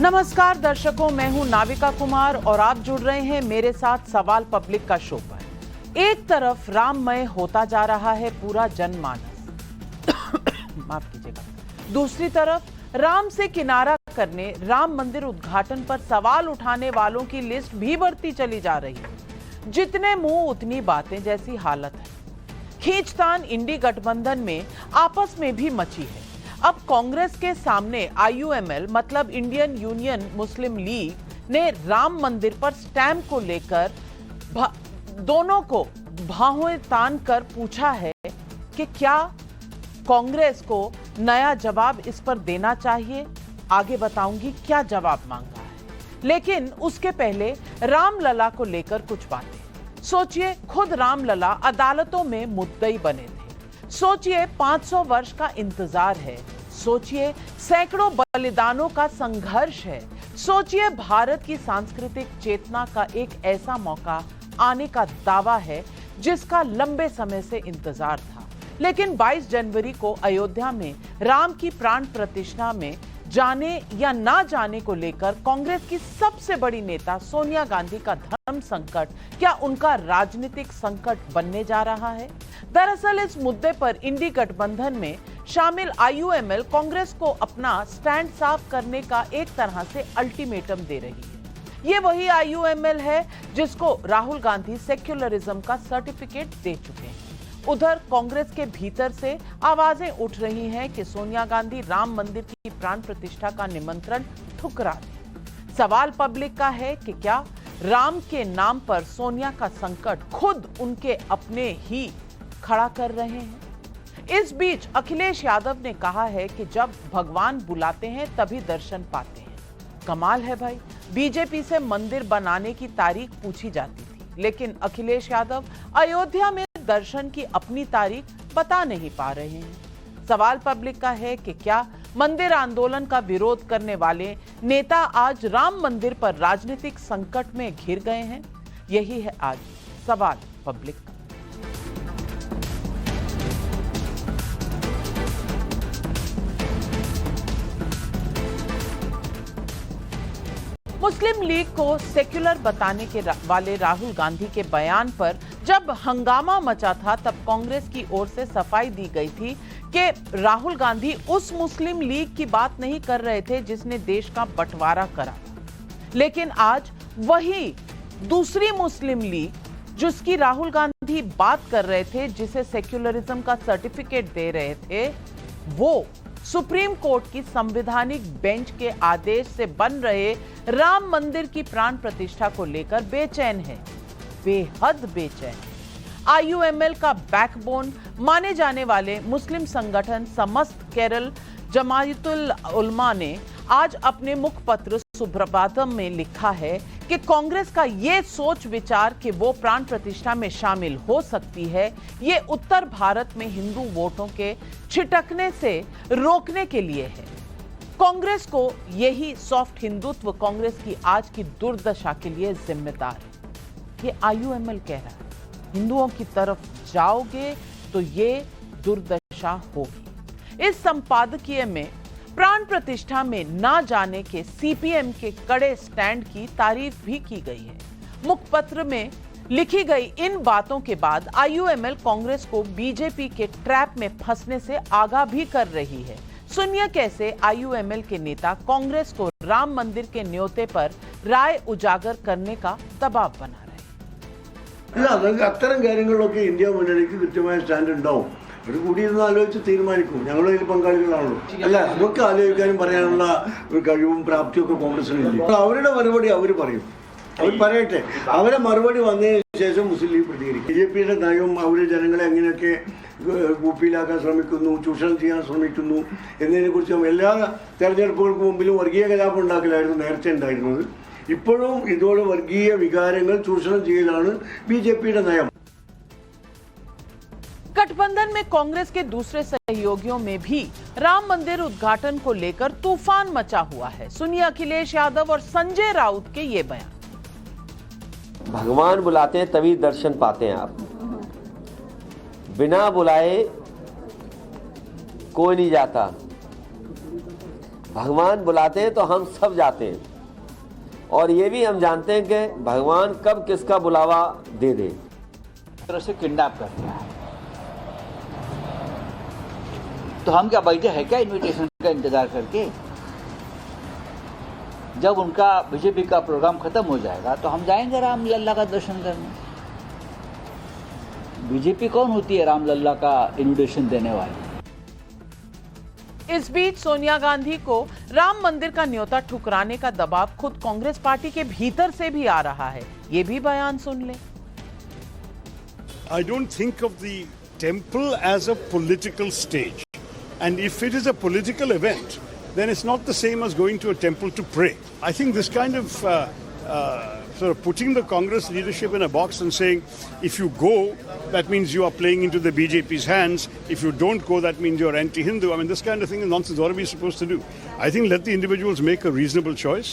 नमस्कार दर्शकों, मैं हूं नाविका कुमार और आप जुड़ रहे हैं मेरे साथ सवाल पब्लिक का शो पर। एक तरफ राममय होता जा रहा है पूरा जनमानस, माफ कीजिएगा। दूसरी तरफ राम से किनारा करने, राम मंदिर उद्घाटन पर सवाल उठाने वालों की लिस्ट भी बढ़ती चली जा रही है। जितने मुंह उतनी बातें जैसी हालत है। खींचतान इंडी गठबंधन में आपस में भी मची है। अब कांग्रेस के सामने आईयूएमएल मतलब इंडियन यूनियन मुस्लिम लीग ने राम मंदिर पर स्टैंप को लेकर दोनों को बाहों तान कर पूछा है कि क्या कांग्रेस को नया जवाब इस पर देना चाहिए। आगे बताऊंगी क्या जवाब मांगा है, लेकिन उसके पहले रामलला को लेकर कुछ बातें। सोचिए, खुद रामलला अदालतों में मुद्दई बने थे। सोचिए 500 वर्ष का इंतजार है। सोचिए सैकड़ों बलिदानों का संघर्ष है। सोचिए भारत की सांस्कृतिक चेतना का एक ऐसा मौका आने का दावा है जिसका लंबे समय से इंतजार था। लेकिन 22 जनवरी को अयोध्या में राम की प्राण प्रतिष्ठा में जाने या ना जाने को लेकर कांग्रेस की सबसे बड़ी नेता सोनिया गांधी का धर्म संकट क्या उनका राजनीतिक संकट बनने जा रहा है। दरअसल इस मुद्दे पर इंडी गठबंधन में शामिल आईयूएमएल कांग्रेस को अपना स्टैंड साफ करने का एक तरह से अल्टीमेटम दे रही है। ये वही आईयूएमएल है जिसको राहुल गांधी सेक्युलरिज्म का सर्टिफिकेट दे चुके हैं। उधर कांग्रेस के भीतर से आवाजें उठ रही हैं कि सोनिया गांधी राम मंदिर की प्राण प्रतिष्ठा का निमंत्रण ठुकरा दें। सवाल पब्लिक का है कि क्या राम के नाम पर सोनिया का संकट खुद उनके अपने ही खड़ा कर रहे हैं। इस बीच अखिलेश यादव ने कहा है कि जब भगवान बुलाते हैं तभी दर्शन पाते हैं। कमाल है भाई, बीजेपी से मंदिर बनाने की तारीख पूछी जाती थी, लेकिन अखिलेश यादव अयोध्या में दर्शन की अपनी तारीख बता नहीं पा रहे हैं। सवाल पब्लिक का है कि क्या मंदिर आंदोलन का विरोध करने वाले नेता आज राम मंदिर पर राजनीतिक संकट में घिर गए हैं। यही है आज सवाल पब्लिक का। मुस्लिम लीग को सेक्युलर बताने के वाले राहुल गांधी के बयान पर जब हंगामा मचा था, तब कांग्रेस की ओर से सफाई दी गई थी कि राहुल गांधी उस मुस्लिम लीग की बात नहीं कर रहे थे जिसने देश का बंटवारा करा। लेकिन आज वही दूसरी मुस्लिम लीग जिसकी राहुल गांधी बात कर रहे थे, जिसे सेक्युलरिज्म का सर्टिफिकेट दे रहे थे, वो सुप्रीम कोर्ट की संवैधानिक बेंच के आदेश से बन रहे राम मंदिर की प्राण प्रतिष्ठा को लेकर बेचैन है, बेहद बेचैन है। आईयूएमएल का बैकबोन माने जाने वाले मुस्लिम संगठन समस्त केरल जमायतुल उलमा ने आज अपने मुखपत्र सुप्रभातम में लिखा है कि कांग्रेस का ये सोच विचार कि वो प्राण प्रतिष्ठा में शामिल हो सकती है, ये उत्तर भारत में हिंदू वोटों के छिटकने से रोकने के लिए है। कांग्रेस को यही सॉफ्ट हिंदुत्व कांग्रेस की आज की दुर्दशा के लिए जिम्मेदार है। ये आईयूएमएल कह रहा है, हिंदुओं की तरफ जाओगे तो ये दुर्दशा होगी। इस संपादकीय में प्राण प्रतिष्ठा में ना जाने के सीपीएम के कड़े स्टैंड की तारीफ भी की गई है। मुखपत्र में लिखी गई इन बातों के बाद आईयूएमएल कांग्रेस को बीजेपी के ट्रैप में फंसने से आगाह भी कर रही है। सुनिए कैसे आईयूएमएल के नेता कांग्रेस को राम मंदिर के न्योते पर राय उजागर करने का दबाव बना रहे हैं। അത്തരം കാര്യങ്ങളിലൊക്കെ ഇന്ത്യ മുന്നണിക്ക് കൃത്യമായ സ്റ്റാൻഡ് ഉണ്ടാവും. ഒരു കൂടിയിരുന്ന് ആലോചിച്ച് തീരുമാനിക്കും. ഞങ്ങൾ അതിൽ പങ്കാളികളാണല്ലോ. അല്ല, അതൊക്കെ ആലോചിക്കാനും പറയാനുള്ള ഒരു കഴിവും പ്രാപ്തിയും ഒക്കെ കോൺഗ്രസിനില്ല. അവരുടെ മറുപടി അവർ പറയും, അവർ പറയട്ടെ. അവരെ മറുപടി വന്നതിന് ശേഷം മുസ്ലിം ലീഗ് പ്രതികരിക്കും. ബിജെപിയുടെ നയവും അവര് ജനങ്ങളെ എങ്ങനെയൊക്കെ കുപ്പിയിലാക്കാൻ ശ്രമിക്കുന്നു, ചൂഷണം ചെയ്യാൻ ശ്രമിക്കുന്നു എന്നതിനെ കുറിച്ചും എല്ലാ തെരഞ്ഞെടുപ്പുകൾക്ക് മുമ്പിലും വർഗീയ കലാപം ഉണ്ടാക്കലായിരുന്നു നേരത്തെ ഉണ്ടായിരുന്നത്. ഇപ്പോഴും ഇതോടെ വർഗീയ വികാരങ്ങൾ ചൂഷണം ചെയ്യലാണ് ബിജെപിയുടെ നയം. गठबंधन में कांग्रेस के दूसरे सहयोगियों में भी राम मंदिर उद्घाटन को लेकर तूफान मचा हुआ है। सुनिए अखिलेश यादव और संजय राउत के ये बयान। भगवान बुलाते हैं तभी दर्शन पाते हैं आप, बिना बुलाए कोई नहीं जाता। भगवान बुलाते हैं तो हम सब जाते हैं, और ये भी हम जानते हैं कि भगवान कब किसका बुलावा दे दे। तरह से किडनैप कर दिया है, तो हम क्या बैठे हैं क्या इनविटेशन का इंतजार करके? जब उनका बीजेपी का प्रोग्राम खत्म हो जाएगा तो हम जाएंगे राम लल्ला का दर्शन करने। बीजेपी कौन होती है राम लल्ला का इनविटेशन देने वाली? इस बीच सोनिया गांधी को राम मंदिर का न्योता ठुकराने का दबाव खुद कांग्रेस पार्टी के भीतर से भी आ रहा है। ये भी बयान सुन ले। I don't think of the temple as a political stage. And if it is a political event, then it's not the same as going to a temple to pray. I think this kind of sort of putting the Congress leadership in a box and saying, if you go, that means you are playing into the BJP's hands. If you don't go, that means you're anti-Hindu. I mean, this kind of thing is nonsense. What are we supposed to do? I think let the individuals make a reasonable choice.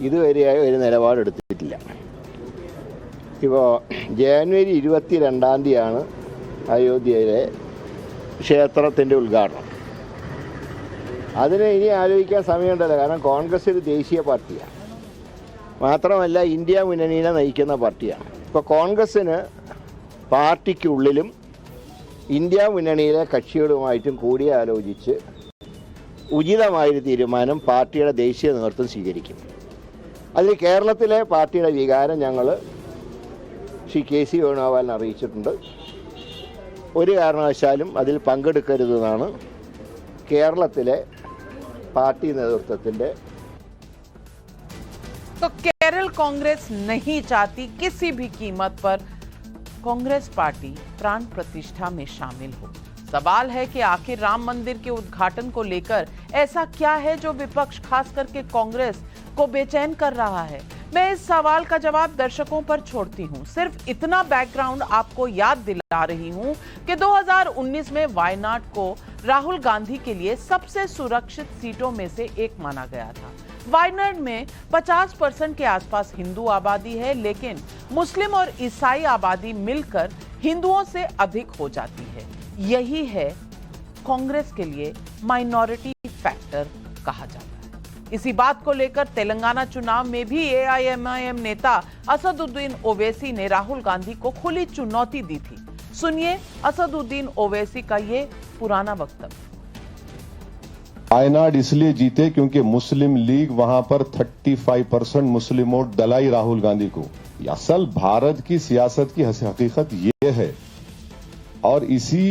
ഇതുവരെയായി ഒരു നിലപാടെടുത്തിട്ടില്ല. ഇപ്പോൾ ജനുവരി 22-ാം തീയതിയാണ് അയോധ്യയിലെ ക്ഷേത്രത്തിൻ്റെ ഉദ്ഘാടനം. അതിന് ഇനി ആലോചിക്കാൻ സമയമുണ്ടല്ലോ, കാരണം കോൺഗ്രസ് ഒരു ദേശീയ പാർട്ടിയാണ്, മാത്രമല്ല ഇന്ത്യ മുന്നണിയെ നയിക്കുന്ന പാർട്ടിയാണ്. ഇപ്പോൾ കോൺഗ്രസ്സിന് പാർട്ടിക്കുള്ളിലും ഇന്ത്യ മുന്നണിയിലെ കക്ഷികളുമായിട്ടും കൂടിയാലോചിച്ച് ഉചിതമായൊരു തീരുമാനം പാർട്ടിയുടെ ദേശീയ നേതൃത്വം സ്വീകരിക്കും. അതിൽ കേരളത്തിലെ പാർട്ടിയുടെ വികാരം ഞങ്ങൾ ശ്രീ കെ.സി. വേണുഗോപാലിനെ അറിയിച്ചിട്ടുണ്ട്. ഒരു കാരണവശാലും അതിൽ പങ്കെടുക്കരുതെന്നാണ് കേരളത്തിലെ പാർട്ടി നേതൃത്വത്തിൻ്റെ. तो केरल कांग्रेस नहीं चाहती किसी भी कीमत पर कांग्रेस पार्टी प्राण प्रतिष्ठा में शामिल हो। सवाल है कि आखिर राम मंदिर के उद्घाटन को लेकर ऐसा क्या है जो विपक्ष खास करके कांग्रेस को बेचैन कर रहा है। मैं इस सवाल का जवाब दर्शकों पर छोड़ती हूं। सिर्फ इतना बैकग्राउंड आपको याद दिला रही हूं कि 2019 में वायनाड को राहुल गांधी के लिए सबसे सुरक्षित सीटों में से एक माना गया था। वायनाड में 50% के आसपास हिंदू आबादी है, लेकिन मुस्लिम और ईसाई आबादी मिलकर हिंदुओं से अधिक हो जाती है। यही है कांग्रेस के लिए माइनॉरिटी फैक्टर कहा जाता है। इसी बात को लेकर तेलंगाना चुनाव में भी एआईएमआईएम नेता असदुद्दीन ओवैसी ने राहुल गांधी को खुली चुनौती दी थी। सुनिए असदुद्दीन ओवैसी का ये पुराना वक्तव्य। वायनाड इसलिए जीते क्योंकि मुस्लिम लीग वहां पर 35% मुस्लिम वोट दलाई राहुल गांधी को। असल भारत की सियासत की हकीकत ये है, और इसी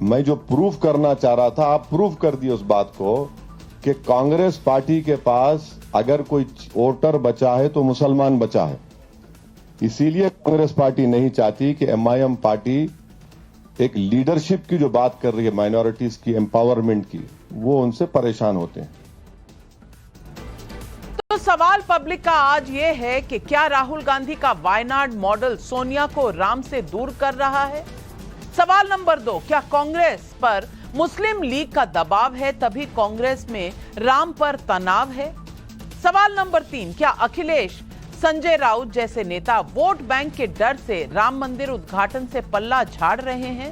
मैं जो प्रूफ करना चाह रहा था, आप प्रूफ कर दिए उस बात को कि कांग्रेस पार्टी के पास अगर कोई वोटर बचा है तो मुसलमान बचा है। इसीलिए कांग्रेस पार्टी नहीं चाहती कि एमआईएम पार्टी एक लीडरशिप की जो बात कर रही है, माइनॉरिटीज की एम्पावरमेंट की, वो उनसे परेशान होते हैं। तो सवाल पब्लिक का आज ये है कि क्या राहुल गांधी का वायनाड मॉडल सोनिया को राम से दूर कर रहा है? सवाल नंबर 2, क्या कांग्रेस पर मुस्लिम लीग का दबाव है तभी कांग्रेस में राम पर तनाव है? सवाल नंबर 3, क्या अखिलेश, संजय राउत जैसे नेता वोट बैंक के डर से राम मंदिर उद्घाटन से पल्ला झाड़ रहे हैं?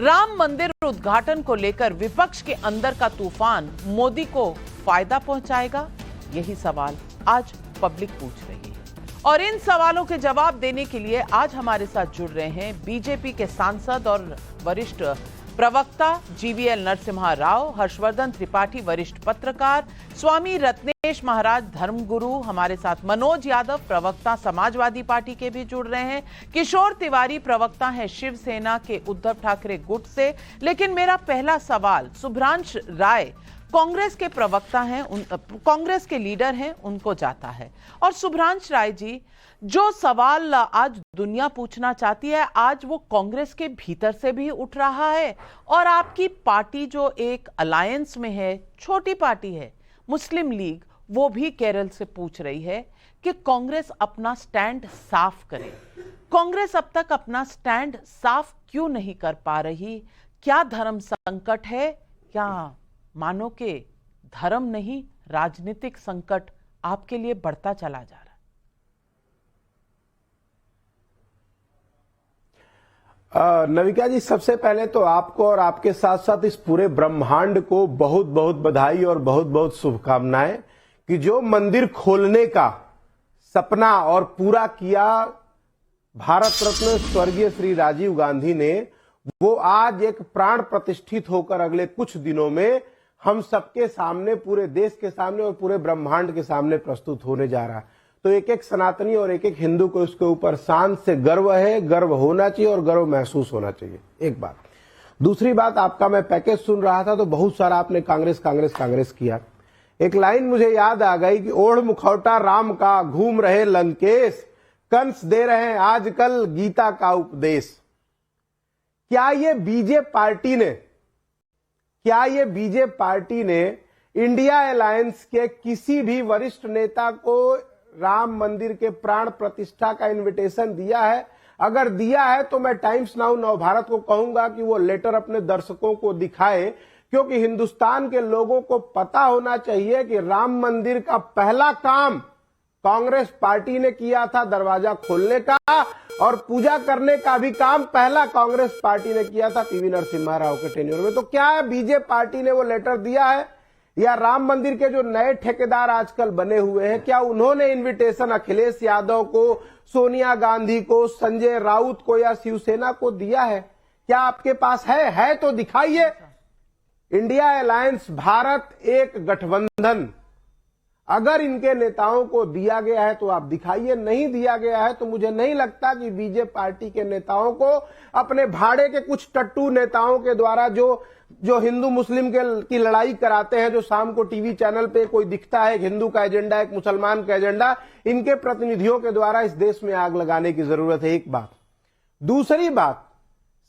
राम मंदिर उद्घाटन को लेकर विपक्ष के अंदर का तूफान मोदी को फायदा पहुंचाएगा? यही सवाल आज पब्लिक पूछ रही है। और इन सवालों के जवाब देने के लिए आज हमारे साथ जुड़ रहे हैं बीजेपी के सांसद और वरिष्ठ प्रवक्ता जीवीएल नरसिम्हा राव, हर्षवर्धन त्रिपाठी वरिष्ठ पत्रकार, स्वामी रत्नेश महाराज धर्मगुरु, हमारे साथ मनोज यादव प्रवक्ता समाजवादी पार्टी के भी जुड़ रहे हैं, किशोर तिवारी प्रवक्ता हैं शिवसेना के उद्धव ठाकरे गुट से। लेकिन मेरा पहला सवाल शुभ्रांश राय कांग्रेस के प्रवक्ता हैं, कांग्रेस के लीडर हैं, उनको जाता है। और शुभ्रांश राय जी, जो सवाल आज दुनिया पूछना चाहती है, आज वो कांग्रेस के भीतर से भी उठ रहा है, और आपकी पार्टी जो एक अलायंस में है, छोटी पार्टी है मुस्लिम लीग, वो भी केरल से पूछ रही है कि कांग्रेस अपना स्टैंड साफ करे। कांग्रेस अब तक अपना स्टैंड साफ क्यों नहीं कर पा रही? क्या धर्म संकट है? क्या मानो के धर्म नहीं, राजनीतिक संकट आपके लिए बढ़ता चला जा रहा है? नविका जी, सबसे पहले तो आपको और आपके साथ साथ इस पूरे ब्रह्मांड को बहुत बहुत बधाई और बहुत बहुत शुभकामनाएं कि जो मंदिर खोलने का सपना और पूरा किया भारत रत्न स्वर्गीय श्री राजीव गांधी ने, वो आज एक प्राण प्रतिष्ठित होकर अगले कुछ दिनों में हम सबके सामने, पूरे देश के सामने और पूरे ब्रह्मांड के सामने प्रस्तुत होने जा रहा है। तो एक एक सनातनी और एक एक हिंदू को इसके ऊपर शान से गर्व है, गर्व होना चाहिए और गर्व महसूस होना चाहिए, एक बात। दूसरी बात, आपका मैं पैकेज सुन रहा था तो बहुत सारा आपने कांग्रेस कांग्रेस कांग्रेस किया। एक लाइन मुझे याद आ गई कि ओढ़ मुखौटा राम का घूम रहे लंकेश, कंस दे रहे हैं आजकल गीता का उपदेश। क्या ये बीजेपी पार्टी ने इंडिया अलायंस के किसी भी वरिष्ठ नेता को राम मंदिर के प्राण प्रतिष्ठा का इनविटेशन दिया है? अगर दिया है तो मैं टाइम्स नाउ नवभारत को कहूंगा कि वो लेटर अपने दर्शकों को दिखाए, क्योंकि हिंदुस्तान के लोगों को पता होना चाहिए कि राम मंदिर का पहला काम कांग्रेस पार्टी ने किया था दरवाजा खोलने का, और पूजा करने का भी काम पहला कांग्रेस पार्टी ने किया था पीवी नरसिम्हा राव के टेन्योर में। तो क्या बीजेपी पार्टी ने वो लेटर दिया है, या राम मंदिर के जो नए ठेकेदार आजकल बने हुए हैं, क्या उन्होंने इनविटेशन अखिलेश यादव को, सोनिया गांधी को, संजय राउत को या शिवसेना को दिया है? क्या आपके पास है तो दिखाइए। इंडिया अलायंस, भारत एक गठबंधन, अगर इनके नेताओं को दिया गया है तो आप दिखाइए, नहीं दिया गया है तो मुझे नहीं लगता कि बीजेपी पार्टी के नेताओं को अपने भाड़े के कुछ टट्टू नेताओं के द्वारा जो हिंदू मुस्लिम की लड़ाई कराते हैं, जो शाम को टीवी चैनल पे कोई दिखता है, एक हिंदू का एजेंडा, एक मुसलमान का एजेंडा, इनके प्रतिनिधियों के द्वारा इस देश में आग लगाने की जरूरत है, एक बात। दूसरी बात,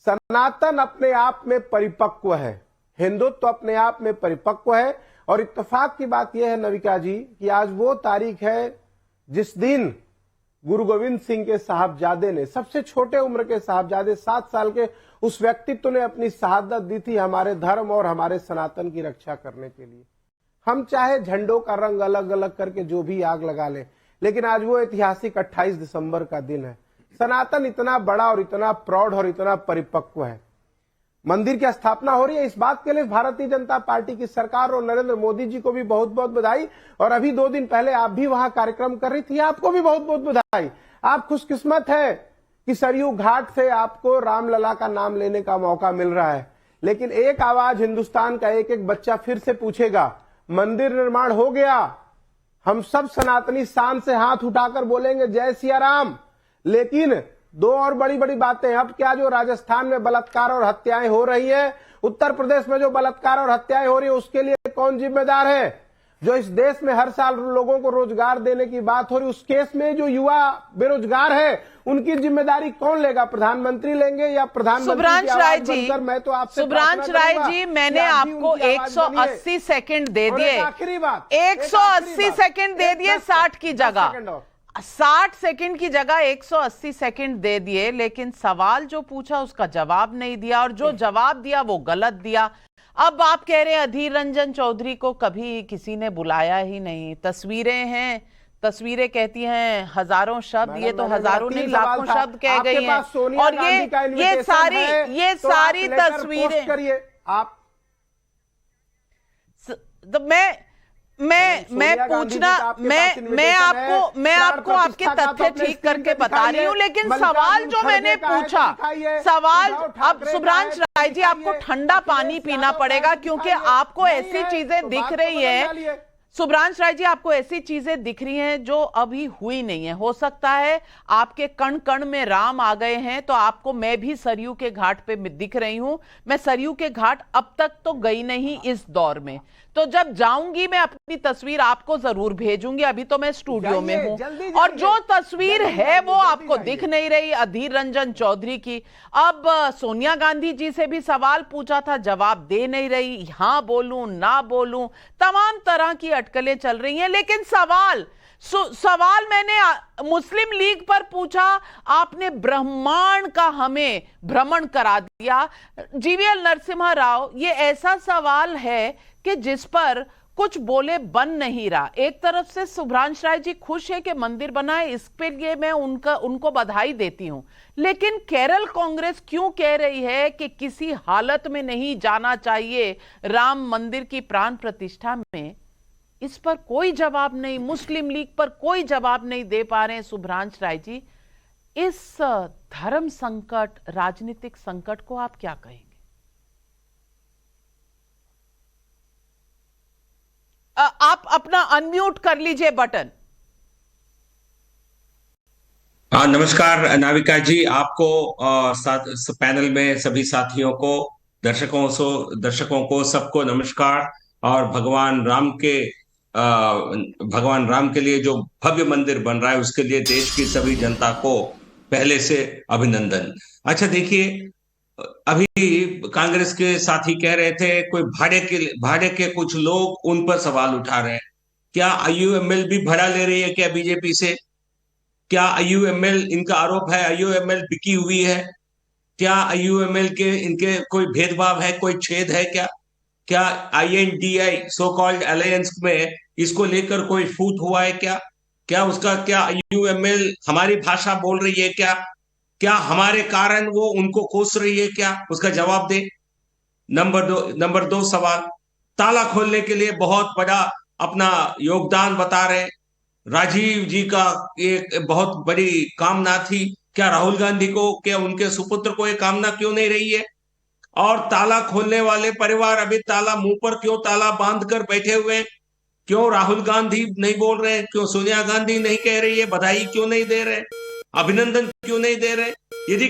सनातन अपने आप में परिपक्व है, हिंदुत्व अपने आप में परिपक्व है, और इत्तेफाक की बात यह है नविका जी कि आज वो तारीख है जिस दिन गुरु गोविंद सिंह के साहबजादे ने, सबसे छोटे उम्र के साहबजादे, 7 साल के उस व्यक्तित्व ने अपनी शहादत दी थी हमारे धर्म और हमारे सनातन की रक्षा करने के लिए। हम चाहे झंडों का रंग अलग अलग करके जो भी आग लगा लें, लेकिन आज वो ऐतिहासिक 28 दिसंबर का दिन है। सनातन इतना बड़ा और इतना प्रौढ़ और इतना परिपक्व है। मंदिर की स्थापना हो रही है, इस बात के लिए भारतीय जनता पार्टी की सरकार और नरेंद्र मोदी जी को भी बहुत बहुत बधाई। और अभी 2 दिन पहले आप भी वहां कार्यक्रम कर रही थी, आपको भी बहुत बहुत बधाई। आप खुशकिस्मत है कि सरयू घाट से आपको रामलला का नाम लेने का मौका मिल रहा है। लेकिन एक आवाज हिंदुस्तान का एक एक बच्चा फिर से पूछेगा, मंदिर निर्माण हो गया, हम सब सनातनी शान से हाथ उठाकर बोलेंगे जय सिया राम। लेकिन 2 और बड़ी बड़ी बातें, अब क्या जो राजस्थान में बलात्कार और हत्याएं हो रही हैं, उत्तर प्रदेश में जो बलात्कार और हत्याएं हो रही है, उसके लिए कौन जिम्मेदार है? जो इस देश में हर साल लोगों को रोजगार देने की बात हो रही, उस केस में जो युवा बेरोजगार है, उनकी जिम्मेदारी कौन लेगा? प्रधानमंत्री लेंगे या प्रधानमंत्री? सुब्रांश राय जी, मैं तो आपसे सुब्रांश राय जी, मैंने आपको 180 सेकंड दे दिए, आखिरी बात, 180 सेकंड दे दिए 60 की जगह, 60 सेकंड की जगह 180 सेकंड दे दिए, लेकिन सवाल जो पूछा उसका जवाब नहीं दिया, और जो जवाब दिया वो गलत दिया। अब आप कह रहे हैं अधीर रंजन चौधरी को कभी किसी ने बुलाया ही नहीं, तस्वीरें हैं, तस्वीरें कहती हैं हजारों शब्द, ये तो हजारों नहीं लाखों शब्द कह गई हैं। और ये सारी तस्वीरें करिए आप। तो मैं आपको आपके तथ्य ठीक करके बता रही हूँ, लेकिन सवाल जो मैंने पूछा, सवाल, अब सुब्रांश राय जी आपको ठंडा पानी पीना पड़ेगा, क्योंकि आपको ऐसी चीजें दिख रही है, सुब्रांश राय जी आपको ऐसी चीजें दिख रही हैं जो अभी हुई नहीं है। हो सकता है आपके कण कण में राम आ गए हैं, तो आपको, मैं भी सरयू के घाट पे दिख रही हूं, मैं सरयू के घाट अब तक तो गई नहीं इस दौर में, तो जब जाऊंगी मैं अपनी तस्वीर आपको जरूर भेजूंगी। अभी तो मैं स्टूडियो में हूं, और जो तस्वीर है वो आपको दिख नहीं रही अधीर रंजन चौधरी की। अब सोनिया गांधी जी से भी सवाल पूछा था, जवाब दे नहीं रही, हां बोलूं ना बोलूं, तमाम तरह की अटकलें चल रही हैं। लेकिन सवाल मैंने मुस्लिम लीग पर पूछा, आपने ब्रह्मांड का हमें भ्रमण करा दिया। जीवीएल नरसिम्हा राव, ये ऐसा सवाल है कि जिस पर कुछ बोले बन नहीं रहा। एक तरफ से शुभ्रांश राय जी खुश है कि मंदिर बना है, इसके लिए मैं उनको बधाई देती हूं, लेकिन केरल कांग्रेस क्यों कह रही है कि किसी हालत में नहीं जाना चाहिए राम मंदिर की प्राण प्रतिष्ठा में? इस पर कोई जवाब नहीं, मुस्लिम लीग पर कोई जवाब नहीं दे पा रहे हैं शुभ्रांश राय जी। इस धर्म संकट, राजनीतिक संकट को आप क्या कहेंगे? आप अपना अनम्यूट कर लीजिए बटन। हाँ, नमस्कार नाविका जी, आपको पैनल में सभी साथियों को, दर्शकों को सबको नमस्कार। और भगवान राम के लिए जो भव्य मंदिर बन रहा है उसके लिए देश की सभी जनता को पहले से अभिनंदन। अच्छा देखिए, अभी कांग्रेस के साथी कह रहे थे कोई भाड़े के कुछ लोग उन पर सवाल उठा रहे हैं। क्या IUML भी भाड़ा ले रही है क्या बीजेपी से? क्या IUML, इनका आरोप है IUML बिकी हुई है? क्या IUML के इनके कोई भेदभाव है, कोई छेद है क्या? क्या INDI सो कॉल्ड अलायंस में इसको लेकर कोई फूट हुआ है क्या? क्या IUML हमारी भाषा बोल रही है क्या? क्या हमारे कारण वो उनको कोस रही है क्या? उसका जवाब दे। नंबर दो सवाल, ताला खोलने के लिए बहुत बड़ा अपना योगदान बता रहे राजीव जी का एक बहुत बड़ी कामना थी। क्या राहुल गांधी को, क्या उनके सुपुत्र को एक कामना क्यों नहीं रही है? और ताला खोलने वाले परिवार अभी ताला मुंह पर क्यों ताला बांध कर बैठे हुए हैं? क्यों राहुल गांधी नहीं बोल रहे? क्यों सोनिया गांधी नहीं कह रही है? बधाई क्यों नहीं दे रहे? अभिनंदन क्यों नहीं दे रहे? यदि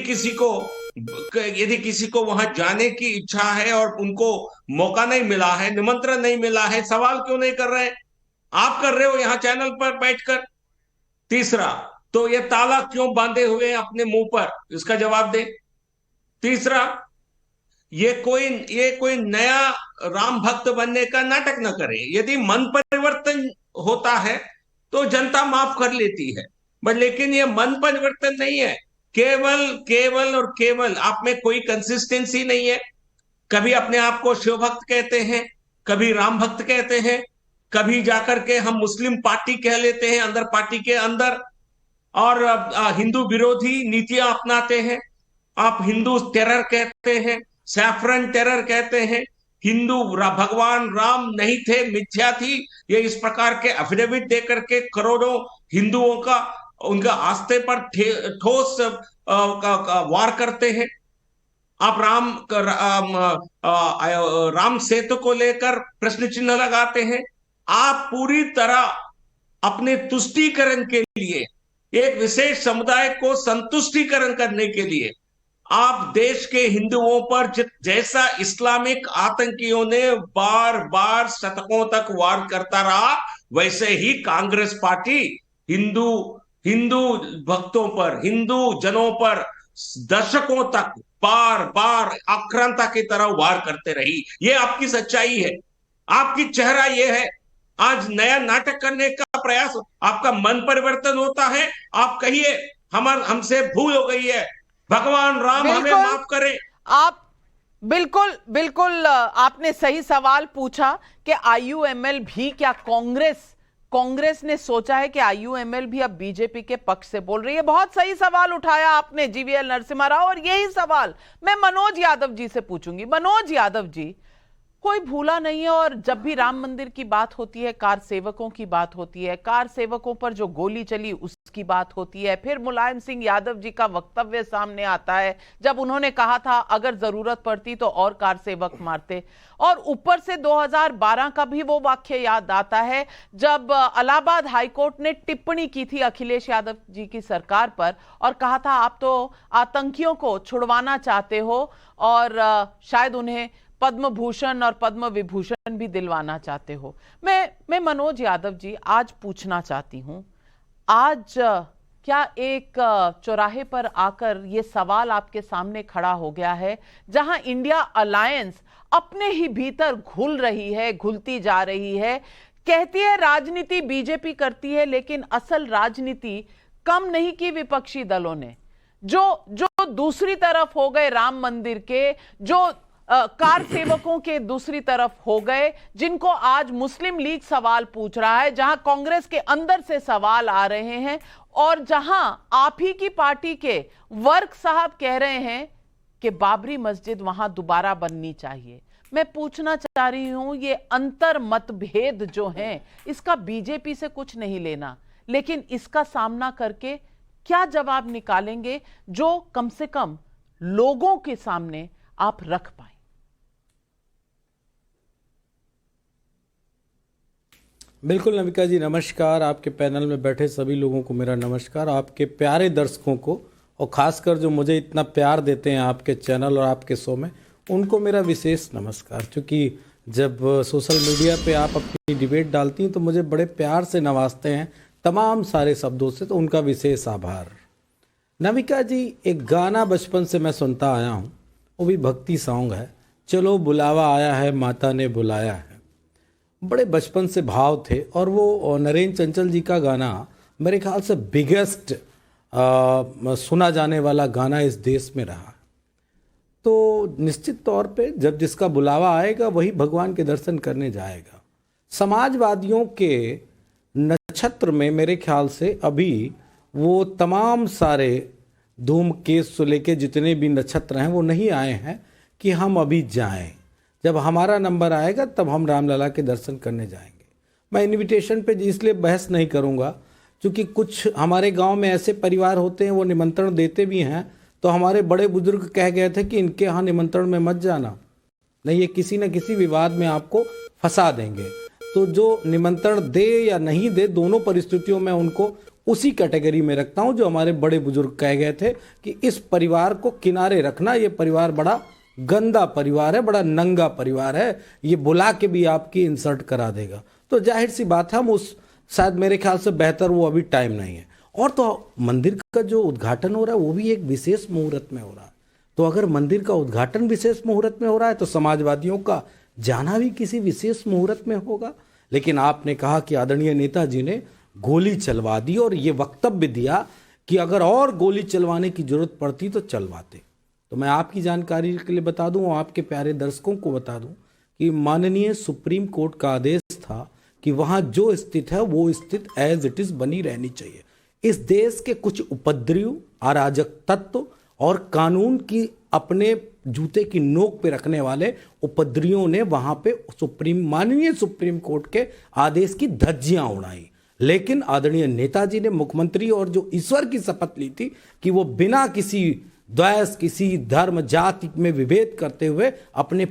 किसी को वहां जाने की इच्छा है और उनको मौका नहीं मिला है, निमंत्रण नहीं मिला है, सवाल क्यों नहीं कर रहे? आप कर रहे हो यहां चैनल पर बैठकर। तीसरा, तो ये ताला क्यों बांधे हुए अपने मुंह पर, इसका जवाब दे। तीसरा, ये कोई नया राम भक्त बनने का नाटक न करे। यदि मन परिवर्तन होता है तो जनता माफ कर लेती है, बट लेकिन ये मन परिवर्तन नहीं है। केवल आप में कोई कंसिस्टेंसी नहीं है। कभी अपने आप को शिव भक्त कहते हैं, कभी राम भक्त कहते हैं, कभी जाकर के हम मुस्लिम पार्टी कह लेते हैं अंदर पार्टी के अंदर, और हिंदू विरोधी नीतियां अपनाते हैं। आप हिंदू टेरर कहते हैं, सैफरन टेरर कहते हैं। भगवान राम नहीं थे, मिथ्या थी, ये इस प्रकार के एफिडेविट देकर के करोड़ों हिंदुओं का, उनका आस्थे पर ठोस वार करते हैं। आप राम सेतु को लेकर प्रश्न चिन्ह लगाते हैं। आप पूरी तरह अपने तुष्टीकरण के लिए, एक विशेष समुदाय को संतुष्टीकरण करने के लिए आप देश के हिंदुओं पर जैसा इस्लामिक आतंकियों ने बार बार शतकों तक वार करता रहा, वैसे ही कांग्रेस पार्टी हिंदू भक्तों पर, हिंदू जनों पर दशकों तक बार बार आक्रांता की तरह वार करते रही। ये आपकी सच्चाई है, आपकी चेहरा ये है। आज नया नाटक करने का प्रयास, आपका मन परिवर्तन होता है, आप कहिए हमसे भूल हो गई है, भगवान राम हमें माफ करे। आप बिल्कुल आपने सही सवाल पूछा कि IUML भी, क्या कांग्रेस ने सोचा है कि IUML भी अब बीजेपी के पक्ष से बोल रही है? बहुत सही सवाल उठाया आपने GVL नरसिम्हा राव, और यही सवाल मैं मनोज यादव जी से पूछूंगी। मनोज यादव जी, कोई भूला नहीं है, और जब भी राम मंदिर की बात होती है, कार सेवकों की बात होती है, कार सेवकों पर जो गोली चली उसकी बात होती है, फिर मुलायम सिंह यादव जी का वक्तव्य सामने आता है जब उन्होंने कहा था अगर जरूरत पड़ती तो और कार सेवक मारते, और ऊपर से 2012 का भी वो वाक्य याद आता है जब इलाहाबाद हाईकोर्ट ने टिप्पणी की थी अखिलेश यादव जी की सरकार पर और कहा था आप तो आतंकियों को छुड़वाना चाहते हो और शायद उन्हें पद्म भूषण और पद्म विभूषण भी दिलवाना चाहते हो। मैं मनोज यादव जी आज पूछना चाहती हूं, आज क्या एक चौराहे पर आकर ये सवाल आपके सामने खड़ा हो गया है जहां इंडिया अलायंस अपने ही भीतर घुलती जा रही है, कहती है राजनीति बीजेपी करती है, लेकिन असल राजनीति कम नहीं की विपक्षी दलों ने, जो दूसरी तरफ हो गए राम मंदिर के, जो कार सेवकों के दूसरी तरफ हो गए, जिनको आज मुस्लिम लीग सवाल पूछ रहा है, जहां कांग्रेस के अंदर से सवाल आ रहे हैं और जहां आप ही की पार्टी के वर्क साहब कह रहे हैं कि बाबरी मस्जिद वहां दोबारा बननी चाहिए। मैं पूछना चाह रही हूं, ये अंतर मतभेद जो हैं, इसका बीजेपी से कुछ नहीं लेना, लेकिन इसका सामना करके क्या जवाब निकालेंगे जो कम से कम लोगों के सामने आप रख पाए? बिल्कुल नविका जी, नमस्कार। आपके पैनल में बैठे सभी लोगों को मेरा नमस्कार। आपके प्यारे दर्शकों को और खासकर जो मुझे इतना प्यार देते हैं आपके चैनल और आपके शो में, उनको मेरा विशेष नमस्कार। क्योंकि जब सोशल मीडिया पे आप अपनी डिबेट डालती हैं तो मुझे बड़े प्यार से नवाजते हैं तमाम सारे शब्दों से, तो उनका विशेष आभार। नविका जी, एक गाना बचपन से मैं सुनता आया हूँ, वो भी भक्ति सॉन्ग है, चलो बुलावा आया है माता ने बुलाया है। बड़े बचपन से भाव थे और वो नरेंद्र चंचल जी का गाना मेरे ख्याल से बिगेस्ट सुना जाने वाला गाना इस देश में रहा। तो निश्चित तौर पे जब जिसका बुलावा आएगा वही भगवान के दर्शन करने जाएगा। समाजवादियों के नक्षत्र में मेरे ख्याल से अभी वो तमाम सारे धूमकेतु से लेके जितने भी नक्षत्र हैं वो नहीं आए हैं कि हम अभी जाएं। जब हमारा नंबर आएगा तब हम रामलला के दर्शन करने जाएंगे। मैं इनविटेशन पे इसलिए बहस नहीं करूंगा क्योंकि कुछ हमारे गांव में ऐसे परिवार होते हैं वो निमंत्रण देते भी हैं, तो हमारे बड़े बुजुर्ग कह गए थे कि इनके यहाँ निमंत्रण में मत जाना, नहीं ये किसी न किसी विवाद में आपको फंसा देंगे। तो जो निमंत्रण दे या नहीं दे, दोनों परिस्थितियों में उनको उसी कैटेगरी में रखता हूं जो हमारे बड़े बुजुर्ग कह गए थे कि इस परिवार को किनारे रखना, ये परिवार बड़ा गंदा परिवार है, बड़ा नंगा परिवार है, ये बुला के भी आपकी इंसल्ट करा देगा। तो जाहिर सी बात है, हम उस शायद मेरे ख्याल से बेहतर वो अभी टाइम नहीं है। और तो मंदिर का जो उद्घाटन हो रहा है वो भी एक विशेष मुहूर्त में हो रहा है। तो अगर मंदिर का उद्घाटन विशेष मुहूर्त में हो रहा है तो समाजवादियों का जाना भी किसी विशेष मुहूर्त में होगा। लेकिन आपने कहा कि आदरणीय नेताजी ने गोली चलवा दी और ये वक्तव्य दिया कि अगर और गोली चलवाने की जरूरत पड़ती तो चलवाते। तो मैं आपकी जानकारी के लिए बता दूं और आपके प्यारे दर्शकों को बता दूं कि माननीय सुप्रीम कोर्ट का आदेश था कि वहां जो स्थित है वो स्थित एज इट इज बनी रहनी चाहिए। इस देश के कुछ उपद्रवी, अराजक तत्व और कानून की अपने जूते की नोक पे रखने वाले उपद्रवियों ने वहां पे माननीय सुप्रीम कोर्ट के आदेश की धज्जियां उड़ाई। लेकिन आदरणीय नेताजी ने, मुख्यमंत्री, और जो ईश्वर की शपथ ली थी कि वो बिना किसी द्वेष, किसी धर्म जाति में विभेद करते हुए अपने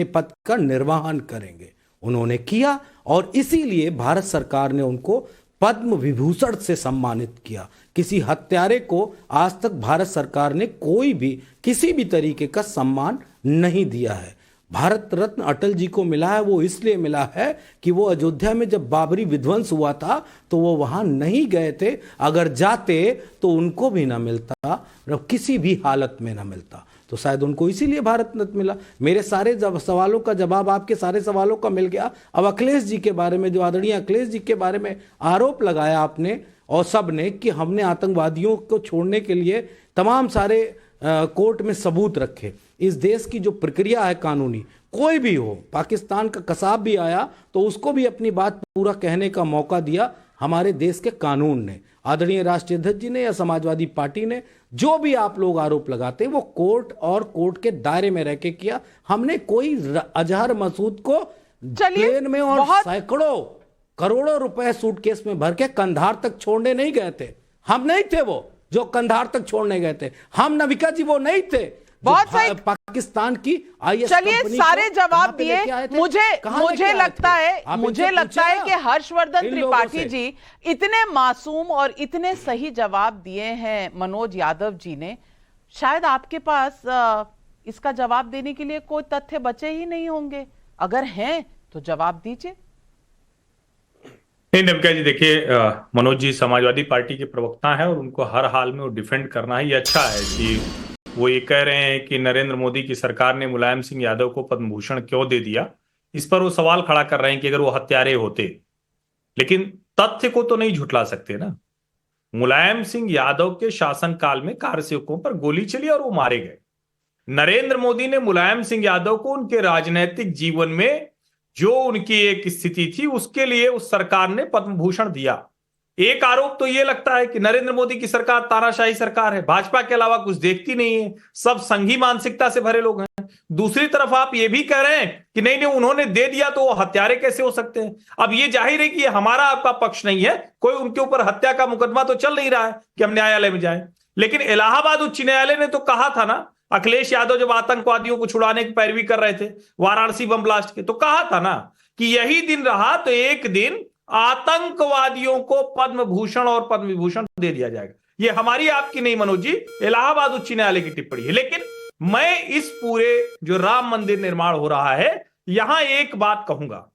पद का निर्वहन करेंगे, उन्होंने किया। और इसीलिए भारत सरकार ने उनको पद्म विभूषण से सम्मानित किया। किसी हत्यारे को आज तक भारत सरकार ने कोई भी किसी भी तरीके का सम्मान नहीं दिया है। भारत रत्न अटल जी को मिला है, वो इसलिए मिला है कि वो अयोध्या में जब बाबरी विध्वंस हुआ था तो वो वहां नहीं गए थे। अगर जाते तो उनको भी ना मिलता, किसी भी हालत में ना मिलता। तो शायद उनको इसीलिए भारत रत्न मिला। मेरे सारे सवालों का जवाब आपके सारे सवालों का मिल गया। अब अखिलेश जी के बारे में, जो आदरणीय अखिलेश जी के बारे में आरोप लगाया आपने और सब ने कि हमने आतंकवादियों को छोड़ने के लिए तमाम सारे कोर्ट में सबूत रखे। इस देश की जो प्रक्रिया है कानूनी, कोई भी हो, पाकिस्तान का कसाब भी आया तो उसको भी अपनी बात पूरा कहने का मौका दिया हमारे देश के कानून ने। आदरणीय राष्ट्रीय अध्यक्ष जी ने या समाजवादी पार्टी ने, जो भी आप लोग आरोप लगाते वो कोर्ट और कोर्ट के दायरे में रह के किया। हमने कोई अजहर मसूद को प्लेन में और सैकड़ों करोड़ों रुपए सूटकेस में भर के कंधार तक छोड़ने नहीं गए थे। हम नहीं थे वो जो कंधार तक छोड़ने गए थे। हम नविका जी वो नहीं थे बहुत सही। पाकिस्तान की आईएस चलिए सारे जवाब दिए। मुझे लगता है कि हर्षवर्धन त्रिपाठी जी इतने मासूम और इतने सही जवाब दिए हैं मनोज यादव जी ने, शायद आपके पास इसका जवाब देने के लिए कोई तथ्य बचे ही नहीं होंगे। अगर हैं तो जवाब दीजिए। नहीं नविका जी, देखिए मनोज जी समाजवादी पार्टी के प्रवक्ता हैं और उनको हर हाल में वो डिफेंड करना ही अच्छा है कि वो ये कह रहे हैं कि नरेंद्र मोदी की सरकार ने मुलायम सिंह यादव को पद्म भूषण क्यों दे दिया। इस पर वो सवाल खड़ा कर रहे हैं कि अगर वो हत्यारे होते, लेकिन तथ्य को तो नहीं झुठला सकते ना। मुलायम सिंह यादव के शासनकाल में कार सेवकों पर गोली चली और वो मारे गए। नरेंद्र मोदी ने मुलायम सिंह यादव को उनके राजनीतिक जीवन में जो उनकी एक स्थिति थी उसके लिए उस सरकार ने पद्म भूषण दिया। एक आरोप तो यह लगता है कि नरेंद्र मोदी की सरकार तानाशाही सरकार है, भाजपा के अलावा कुछ देखती नहीं है, सब संघी मानसिकता से भरे लोग हैं। दूसरी तरफ आप ये भी कह रहे हैं कि नहीं उन्होंने दे दिया तो वो हत्यारे कैसे हो सकते हैं। अब ये जाहिर है कि हमारा आपका पक्ष नहीं है, कोई उनके ऊपर हत्या का मुकदमा तो चल नहीं रहा है कि हम न्यायालय में जाएं। लेकिन इलाहाबाद उच्च न्यायालय ने तो कहा था ना, अखिलेश यादव जब आतंकवादियों को छुड़ाने की पैरवी कर रहे थे वाराणसी बम ब्लास्ट के, तो कहा था ना कि यही दिन रहा तो एक दिन आतंकवादियों को पद्म भूषण और पद्म विभूषण दे दिया जाएगा। ये हमारी आपकी नहीं मनोज जी, इलाहाबाद उच्च न्यायालय की टिप्पणी है। लेकिन मैं इस पूरे जो राम मंदिर निर्माण हो रहा है यहां एक बात कहूंगा,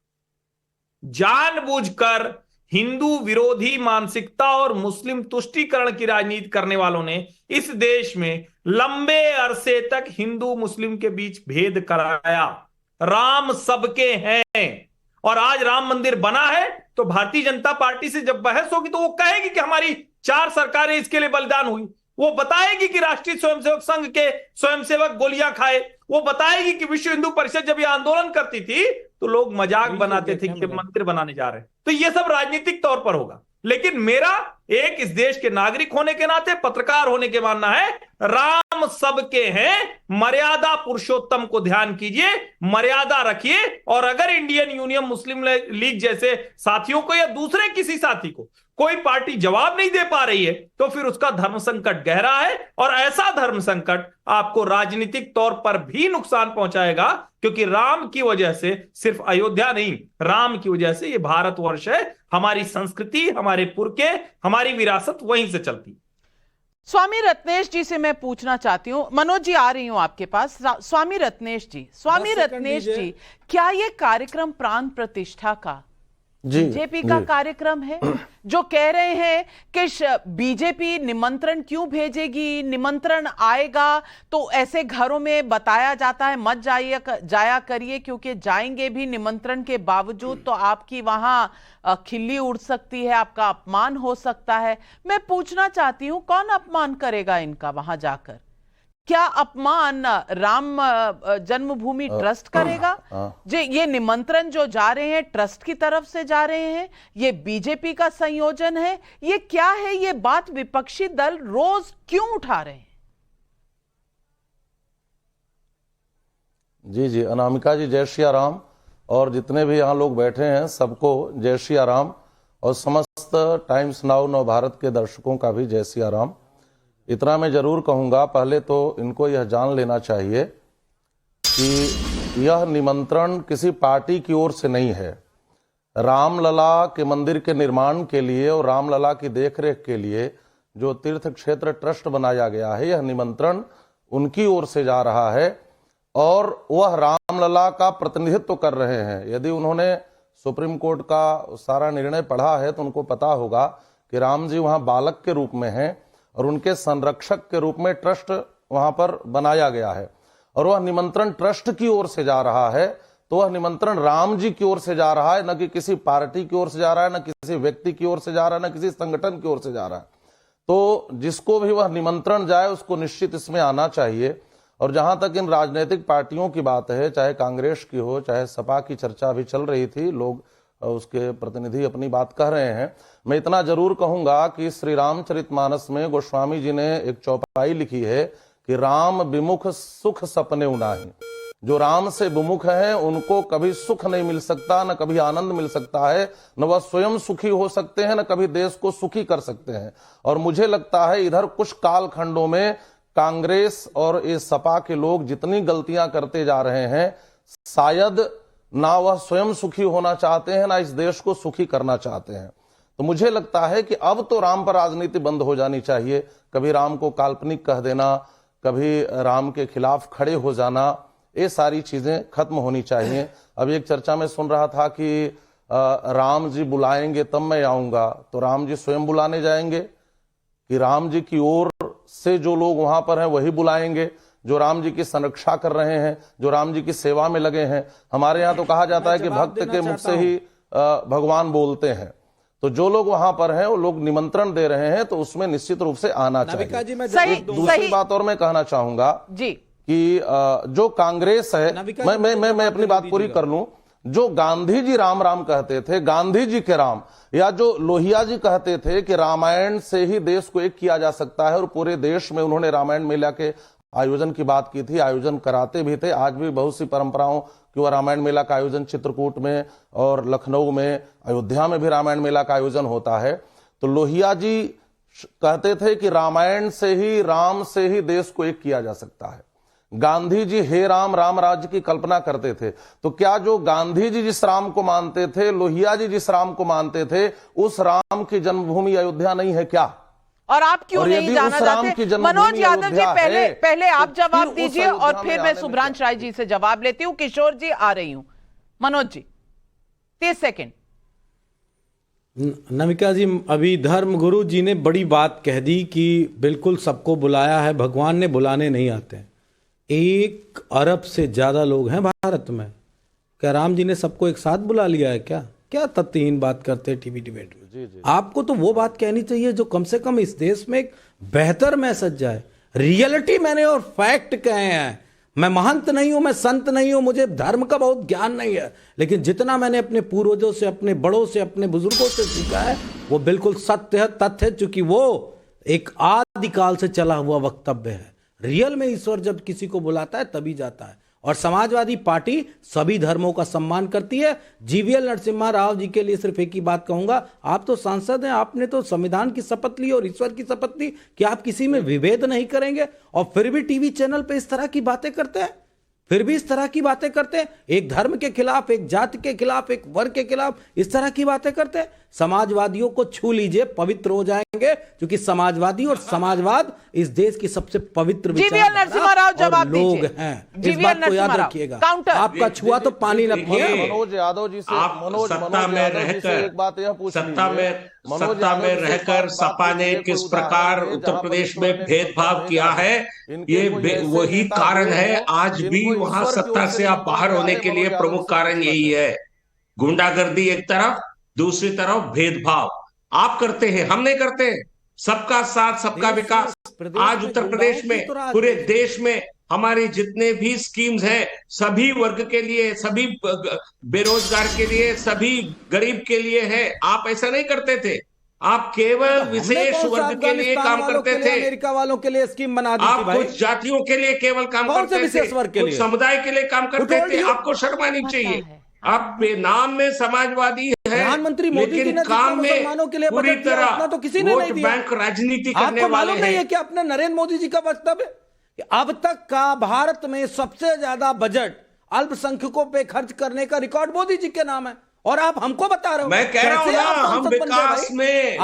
जानबूझकर हिंदू विरोधी मानसिकता और मुस्लिम तुष्टीकरण की राजनीति करने वालों ने इस देश में लंबे अरसे तक हिंदू मुस्लिम के बीच भेद कराया। राम सबके हैं और आज राम मंदिर बना है तो भारतीय जनता पार्टी से जब बहस होगी तो वो कहेगी कि हमारी 4 सरकारें इसके लिए बलिदान हुई, वो बताएगी कि राष्ट्रीय स्वयंसेवक संघ के स्वयंसेवक गोलियां खाए, वो बताएगी कि विश्व हिंदू परिषद जब ये आंदोलन करती थी तो लोग मजाक बनाते थे कि मंदिर बनाने जा रहे हैं। तो ये सब राजनीतिक तौर पर होगा। लेकिन मेरा एक इस देश के नागरिक होने के नाते, पत्रकार होने के मानना है, राम सबके हैं, मर्यादा पुरुषोत्तम को ध्यान कीजिए, मर्यादा रखिए। और अगर इंडियन यूनियन मुस्लिम लीग जैसे साथियों को या दूसरे किसी साथी को कोई पार्टी जवाब नहीं दे पा रही है तो फिर उसका धर्म संकट गहरा है और ऐसा धर्म संकट आपको राजनीतिक तौर पर भी नुकसान पहुंचाएगा, क्योंकि राम की वजह से सिर्फ अयोध्या नहीं, राम की वजह से ये भारतवर्ष है, हमारी संस्कृति, हमारे पुरखे, हमारी विरासत वहीं से चलती। स्वामी रत्नेश जी से मैं पूछना चाहती हूँ, मनोज जी आ रही हूँ आपके पास। स्वामी रत्नेश जी, क्या ये कार्यक्रम प्राण प्रतिष्ठा का बीजेपी का कार्यक्रम है? जो कह रहे हैं कि बीजेपी निमंत्रण क्यों भेजेगी, निमंत्रण आएगा तो ऐसे घरों में बताया जाता है मत जाया करिए, क्योंकि जाएंगे भी निमंत्रण के बावजूद तो आपकी वहां खिल्ली उड़ सकती है, आपका अपमान हो सकता है। मैं पूछना चाहती हूं कौन अपमान करेगा इनका वहां जाकर? क्या अपमान राम जन्मभूमि ट्रस्ट करेगा? ये निमंत्रण जो जा रहे हैं ट्रस्ट की तरफ से जा रहे हैं, ये बीजेपी का संयोजन है, ये क्या है? ये बात विपक्षी दल रोज क्यों उठा रहे हैं? जी अनामिका जी, जय श्री राम। और जितने भी यहाँ लोग बैठे हैं सबको जय श्री राम, और समस्त टाइम्स नाउ नव भारत के दर्शकों का भी जय श्री राम। इतना मैं जरूर कहूंगा, पहले तो इनको यह जान लेना चाहिए कि यह निमंत्रण किसी पार्टी की ओर से नहीं है। रामलला के मंदिर के निर्माण के लिए और रामलला की देखरेख के लिए जो तीर्थ क्षेत्र ट्रस्ट बनाया गया है, यह निमंत्रण उनकी ओर से जा रहा है और वह रामलला का प्रतिनिधित्व कर रहे हैं। यदि उन्होंने सुप्रीम कोर्ट का सारा निर्णय पढ़ा है तो उनको पता होगा कि राम जी वहां बालक के रूप में हैं और उनके संरक्षक के रूप में ट्रस्ट वहां पर बनाया गया है, और वह निमंत्रण ट्रस्ट की ओर से जा रहा है, तो वह निमंत्रण राम जी की ओर से जा रहा है, न कि किसी पार्टी की ओर से जा रहा है, न किसी व्यक्ति की ओर से जा रहा है, न किसी संगठन की ओर से जा रहा है। तो जिसको भी वह निमंत्रण जाए उसको निश्चित इसमें आना चाहिए। और जहां तक इन राजनीतिक पार्टियों की बात है, चाहे कांग्रेस की हो चाहे सपा की चर्चा भी चल रही थी, लोग उसके प्रतिनिधि अपनी बात कह रहे हैं, मैं इतना जरूर कहूंगा कि श्री रामचरितमानस में गोस्वामी जी ने एक चौपाई लिखी है कि राम विमुख सुख सपने उनाही। जो राम से विमुख हैं उनको कभी सुख नहीं मिल सकता, न कभी आनंद मिल सकता है, न वह स्वयं सुखी हो सकते हैं, न कभी देश को सुखी कर सकते हैं। और मुझे लगता है इधर कुछ कालखंडों में कांग्रेस और इस सपा के लोग जितनी गलतियां करते जा रहे हैं, शायद ना वह स्वयं सुखी होना चाहते हैं, ना इस देश को सुखी करना चाहते हैं। तो मुझे लगता है कि अब तो राम पर राजनीति बंद हो जानी चाहिए। कभी राम को काल्पनिक कह देना, कभी राम के खिलाफ खड़े हो जाना, ये सारी चीजें खत्म होनी चाहिए। अब एक चर्चा में सुन रहा था कि राम जी बुलाएंगे तब मैं आऊंगा, तो राम जी स्वयं बुलाने जाएंगे कि राम जी की ओर से जो लोग वहां पर हैं वही बुलाएंगे, जो राम जी की संरक्षा कर रहे हैं, जो राम जी की सेवा में लगे हैं। हमारे यहाँ तो कहा जाता है कि भक्त के मुख से ही भगवान बोलते हैं। तो जो लोग वहां पर हैं वो लोग निमंत्रण दे रहे हैं तो उसमें निश्चित रूप से आना चाहिए। दूसरी बात और मैं कहना चाहूंगा जी कि जो कांग्रेस है, मैं अपनी बात पूरी कर लूं, जो गांधी जी राम राम कहते थे, गांधी जी के राम, या जो लोहिया जी कहते थे कि रामायण से ही देश को एक किया जा सकता है, और पूरे देश में उन्होंने रामायण मेला के आयोजन की बात की थी, आयोजन कराते भी थे। आज भी बहुत सी परंपराओं कि वह रामायण मेला का आयोजन चित्रकूट में और लखनऊ में, अयोध्या में भी रामायण मेला का आयोजन होता है। तो लोहिया जी कहते थे कि रामायण से ही, राम से ही देश को एक किया जा सकता है। गांधी जी हे राम, राम राज्य की कल्पना करते थे। तो क्या जो गांधी जी जिस राम को मानते थे, लोहिया जी जिस राम को मानते थे, उस राम की जन्मभूमि अयोध्या नहीं है क्या? और आप क्यों नहीं जाना चाहते? मनोज यादव जी, पहले आप जवाब दीजिए और फिर मैं सुभ्रांश राय जी से जवाब लेती हूं। किशोर जी आ रही हूं। मनोज जी 30 सेकंड। नमिका जी, अभी धर्म गुरु जी ने बड़ी बात कह दी कि बिल्कुल सबको बुलाया है, भगवान ने बुलाने नहीं आते। 1 अरब से ज्यादा लोग हैं भारत में, क्या राम जी ने सबको एक साथ बुला लिया है क्या? क्या तथ्यहीन बात करते हैं टीवी डिबेट में। आपको तो वो बात कहनी चाहिए जो कम से कम इस देश में एक बेहतर मैसेज जाए। रियलिटी मैंने और फैक्ट कहे हैं। मैं महंत नहीं हूं, मैं संत नहीं हूं, मुझे धर्म का बहुत ज्ञान नहीं है, लेकिन जितना मैंने अपने पूर्वजों से, अपने बड़ों से, अपने बुजुर्गों से सीखा है वो बिल्कुल सत्य है, तथ्य है, चूंकि वो एक आदिकाल से चला हुआ वक्तव्य है। रियल में ईश्वर जब किसी को बुलाता है तभी जाता है। और समाजवादी पार्टी सभी धर्मों का सम्मान करती है। जीवीएल नरसिम्हा राव जी के लिए सिर्फ एक ही बात कहूंगा, आप तो सांसद हैं, आपने तो संविधान की शपथ ली और ईश्वर की शपथ ली कि आप किसी में विभेद नहीं करेंगे, और फिर भी टीवी चैनल पे इस तरह की बातें करते हैं। एक धर्म के खिलाफ, एक जाति के खिलाफ, एक वर्ग के खिलाफ इस तरह की बातें करते हैं। समाजवादियों को छू लीजिए, पवित्र हो जाएंगे, क्योंकि समाजवादी और समाजवाद इस देश की सबसे पवित्र विचारधारा लोग हैं। इस बात को याद रखिएगा। आपका छुआ तो पानी न पिए। मनोज यादव जी से, आप सत्ता में रहकर, एक बात यह पूछ सत्ता में रहकर सपा ने किस प्रकार उत्तर प्रदेश में भेदभाव किया है, ये वही कारण है। आज भी वहां सत्ता से आप बाहर होने के लिए प्रमुख कारण यही है। गुंडागर्दी एक तरफ, दूसरी तरफ भेदभाव आप करते हैं, हम नहीं करते। सबका साथ, सबका विकास। आज उत्तर प्रदेश में, पूरे देश में हमारे जितने भी स्कीम्स हैं, सभी वर्ग के लिए, सभी बेरोजगार के लिए, सभी गरीब के लिए है। आप ऐसा नहीं करते थे, आप केवल विशेष वर्ग के लिए काम करते थे। अमेरिका वालों के लिए स्कीम बना दी थी भाई। कुछ जातियों के लिए केवल काम करते थे, कुछ समुदाय के लिए काम करते थे। आपको शर्म आनी चाहिए। आप नाम में समाजवादी है, प्रधानमंत्री मोदी जी ने काम में पूरी तरह तो किसी ने नहीं दिया। बैंक राजनीति करने वाले हैं। आपको मालूम नहीं है कि अपने नरेंद्र मोदी जी का वक्तव्य कि अब तक का भारत में सबसे ज्यादा बजट अल्पसंख्यकों पे खर्च करने का रिकॉर्ड मोदी जी के नाम है, और आप हमको बता रहे हो। मैं कह रहा हूं ना, हम विकास में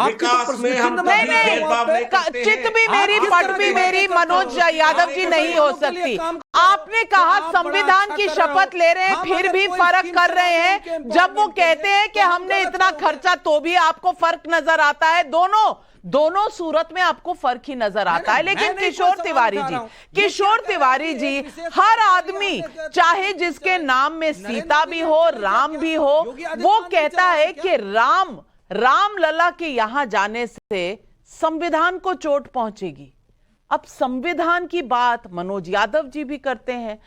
हम भेदभाव नहीं करते। चित भी मेरी, पट भी मेरी मनोज यादव जी नहीं हो सकती। आपने कहा संविधान की शपथ ले रहे हैं, फिर भी फर्क कर रहे हैं। जब वो कहते हैं कि हमने इतना खर्चा, तो भी आपको फर्क नजर आता है। दोनों सूरत में आपको फर्क ही नजर आता है। लेकिन किशोर तिवारी जी, हर आदमी, चाहे जिसके नाम में सीता भी हो, राम भी हो, वो कहता है कि राम लला के यहां जाने से संविधान को चोट पहुंचेगी। अब संविधान की बात मनोज यादव जी भी करते हैं।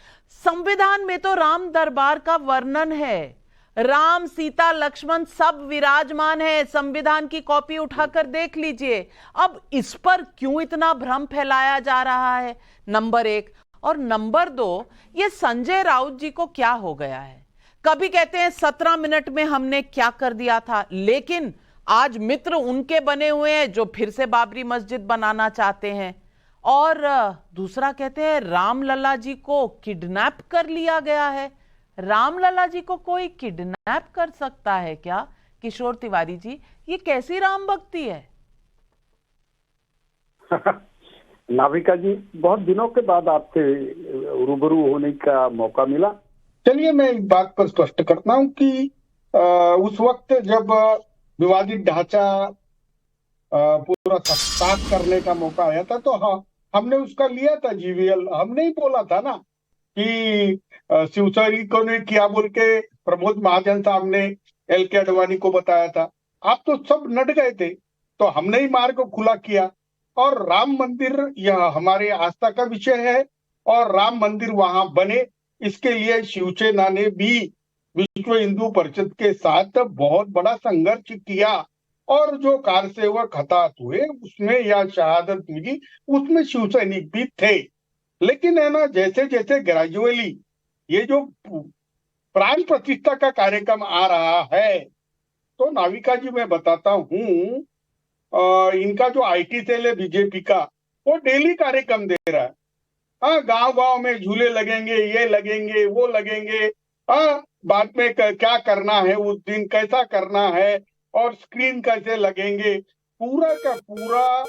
संविधान में तो राम दरबार का वर्णन है, राम, सीता, लक्ष्मण सब विराजमान है। संविधान की कॉपी उठाकर देख लीजिए। अब इस पर क्यों इतना भ्रम फैलाया जा रहा है? नंबर 1। और नंबर 2, ये संजय राउत जी को क्या हो गया है? कभी कहते हैं 17 मिनट में हमने क्या कर दिया था, लेकिन आज मित्र उनके बने हुए हैं जो फिर से बाबरी मस्जिद बनाना चाहते हैं। और दूसरा कहते हैं रामलला जी को किडनैप कर लिया गया है। रामलला जी को कोई किडनैप कर सकता है क्या? किशोर तिवारी जी, ये कैसी राम भक्ति है? नाविका जी, बहुत दिनों के बाद आपसे रूबरू होने का मौका मिला। चलिए मैं एक बात पर स्पष्ट करता हूं कि उस वक्त जब विवादित ढांचा पूरा साफ करने का मौका आया था, तो हाँ, हमने उसका लिया था जीवीएल। हमने ही बोला था ना कि शिवसेना को ने किया बोल के प्रमोद महाजन साहब ने एल.के. आडवाणी को बताया था। आप तो सब नट गए थे, तो हमने ही मार्ग को खुला किया। और राम मंदिर यह हमारे आस्था का विषय है, और राम मंदिर वहां बने, इसके लिए शिवसेना ने भी विश्व हिंदू परिषद के साथ बहुत बड़ा संघर्ष किया और जो कार सेवक हताहत हुए उसमें या शहादत मिली उसमें शिवसैनिक भी थे। लेकिन है ना, जैसे जैसे ग्रेजुअली ये जो प्राण प्रतिष्ठा का कार्यक्रम आ रहा है, तो नाविका जी मैं बताता हूँ, इनका जो आईटी सेल है बीजेपी का, वो डेली कार्यक्रम दे रहा है। हाँ, गांव गांव में झूले लगेंगे, ये लगेंगे, वो लगेंगे, हाँ, बाद में क्या करना है उस दिन, कैसा करना है और स्क्रीन कैसे लगेंगे, पूरा का पूरा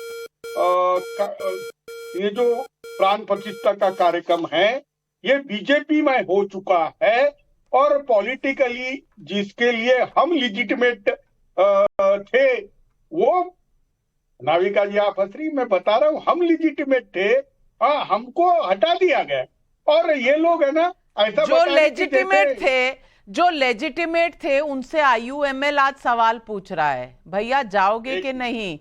ये जो प्राण प्रतिष्ठा का कार्यक्रम है ये बीजेपी में हो चुका है और पॉलिटिकली जिसके लिए हम लिजिटिमेट थे, वो नाविका जी आप हंस रही, मैं बता रहा हूँ, हम लिजिटिमेट थे, हाँ, हमको हटा दिया गया और ये लोग है ना ऐसा जो लेजिटिमेट थे उनसे IUML आज सवाल पूछ रहा है, भैया जाओगे कि नहीं?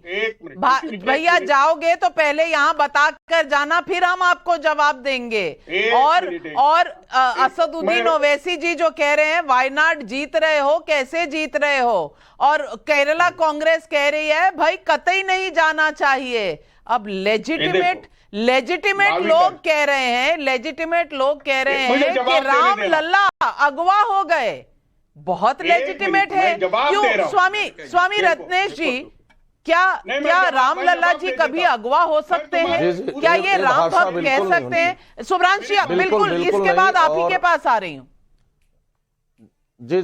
भैया जाओगे तो पहले यहाँ बता कर जाना, फिर हम आपको जवाब देंगे। और असदुद्दीन ओवैसी जी जो कह रहे हैं वायनाड जीत रहे हो, कैसे जीत रहे हो? और केरला कांग्रेस कह रही है भाई कतई नहीं जाना चाहिए। अब लेजिटिमेट लोग कह रहे हैं, कि राम लल्ला अगवा हो गए, बहुत लेजिटिमेट है। क्यों स्वामी रत्नेश जी, क्या राम लल्ला जी कभी अगवा हो सकते हैं? क्या ये राम भक्त कह सकते हैं? शुभ्रांश जी बिल्कुल, इसके बाद आप ही के पास आ रही हूँ। जी,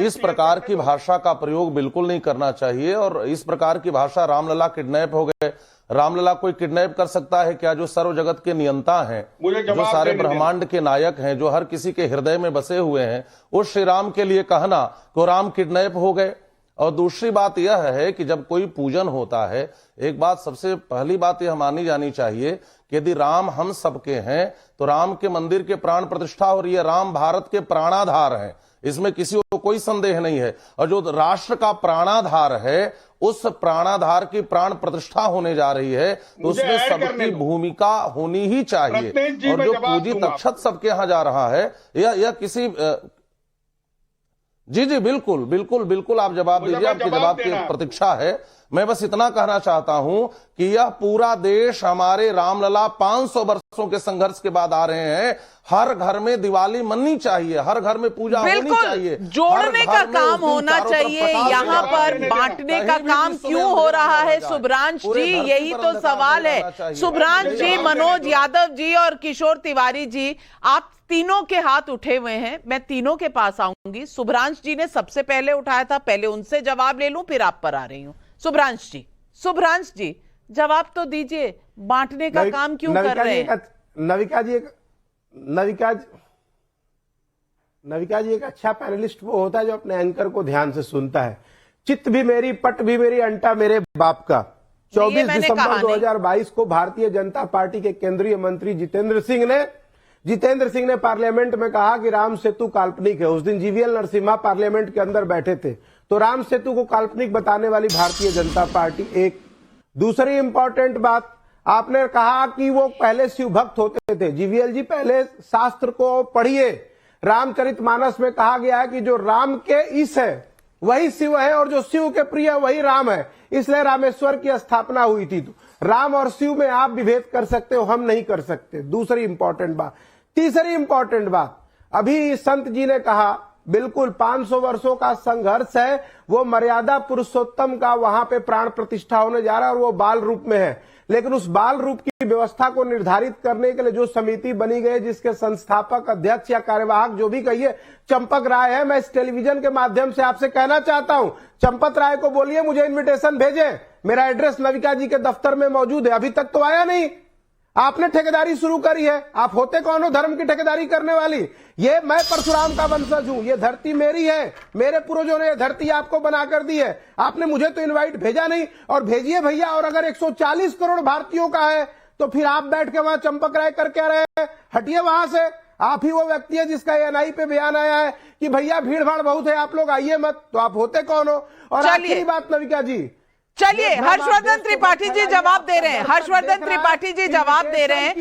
इस प्रकार की भाषा का प्रयोग बिल्कुल नहीं करना चाहिए। और इस प्रकार की भाषा, रामलला किडनैप हो गए, रामलला कोई किडनैप कर सकता है क्या? जो सर्व जगत के नियंता हैं, जो सारे ब्रह्मांड के नायक हैं, जो हर किसी के हृदय में बसे हुए हैं, उस श्री राम के लिए कहना को राम किडनैप हो गए। और दूसरी बात यह है कि जब कोई पूजन होता है, एक बात सबसे पहली बात यह मानी जानी चाहिए कि यदि राम हम सबके हैं तो राम के मंदिर के प्राण प्रतिष्ठा हो रही है। राम भारत के प्राणाधार हैं, इसमें किसी को कोई संदेह नहीं है। और जो राष्ट्र का प्राणाधार है, उस प्राणाधार की प्राण प्रतिष्ठा होने जा रही है, तो उसमें सबकी भूमिका होनी ही चाहिए। और जो पूजित अक्षत सबके यहां जा रहा है, यह किसी जी बिल्कुल आप जवाब दीजिए, आपके जवाब की प्रतीक्षा है। मैं बस इतना कहना चाहता हूं कि यह पूरा देश हमारे रामलला 500 वर्षों के संघर्ष के बाद आ रहे हैं। हर घर में दिवाली मननी चाहिए, हर घर में पूजा होनी चाहिए, जोड़ने का काम होना चाहिए। यहाँ पर बांटने का काम क्यों हो रहा है शुभ्रांश जी? यही तो सवाल है। शुभ्रांश जी, मनोज यादव जी और किशोर तिवारी जी, आप तीनों के हाथ उठे हुए हैं, मैं तीनों के पास आऊंगी। शुभ्रांश जी ने सबसे पहले उठाया था, पहले उनसे जवाब ले लूं, फिर आप पर आ रही हूं। शुभ्रांश जी जवाब तो दीजिए, बांटने का काम क्यों कर रहे हैं? नविका जी एक अच्छा पैनलिस्ट वो होता है जो अपने एंकर को ध्यान से सुनता है। चित्त भी मेरी, पट भी मेरी, अंटा मेरे बाप का। 24 दिसंबर 2022 को भारतीय जनता पार्टी के केंद्रीय मंत्री जितेंद्र सिंह ने पार्लियामेंट में कहा कि राम सेतु काल्पनिक है। उस दिन जीवीएल नरसिम्हा पार्लियामेंट के अंदर बैठे थे, तो राम सेतु को काल्पनिक बताने वाली भारतीय जनता पार्टी एक। दूसरी इंपॉर्टेंट बात, आपने कहा कि वो पहले शिव भक्त होते थे। जीवीएल जी, पहले शास्त्र को पढ़िए। रामचरितमानस में कहा गया है कि जो राम के ईश है वही शिव है और जो शिव के प्रिय वही राम है, इसलिए रामेश्वर की स्थापना हुई थी। तो राम और शिव में आप विभेद कर सकते हो, हम नहीं कर सकते। दूसरी इंपॉर्टेंट बात। तीसरी इंपॉर्टेंट बात, अभी संत जी ने कहा बिल्कुल 500 वर्षों का संघर्ष है, वो मर्यादा पुरुषोत्तम का वहां पे प्राण प्रतिष्ठा होने जा रहा है और वो बाल रूप में है। लेकिन उस बाल रूप की व्यवस्था को निर्धारित करने के लिए जो समिति बनी गई, जिसके संस्थापक, अध्यक्ष या कार्यवाहक जो भी कहिए चंपक राय है, मैं इस टेलीविजन के माध्यम से आपसे कहना चाहता हूं, चंपक राय को बोलिए मुझे इन्विटेशन भेजे। मेरा एड्रेस नविका जी के दफ्तर में मौजूद है, अभी तक तो आया नहीं। आपने ठेकेदारी शुरू करी है, आप होते कौन हो धर्म की ठेकेदारी करने वाली? ये मैं परशुराम का वंशज हूं, ये धरती मेरी है, मेरे पूर्वजों ने धरती आपको बना कर दी है। आपने मुझे तो इनवाइट भेजा नहीं। और भेजिए भैया, और अगर 140 करोड़ भारतीयों का है तो फिर आप बैठ के वहां चंपक राय कर क्या रहे हैं? हटिए वहां से। आप ही वो व्यक्ति है जिसका एनआई पे बयान आया है कि भैया भीड़ भाड़ बहुत है, आप लोग आइए मत। तो आप होते कौन हो? और आखिरी बात नविका जी, चलिए हर्षवर्धन त्रिपाठी जी जवाब दे रहे हैं, हर्षवर्धन त्रिपाठी जी जवाब दे रहे हैं।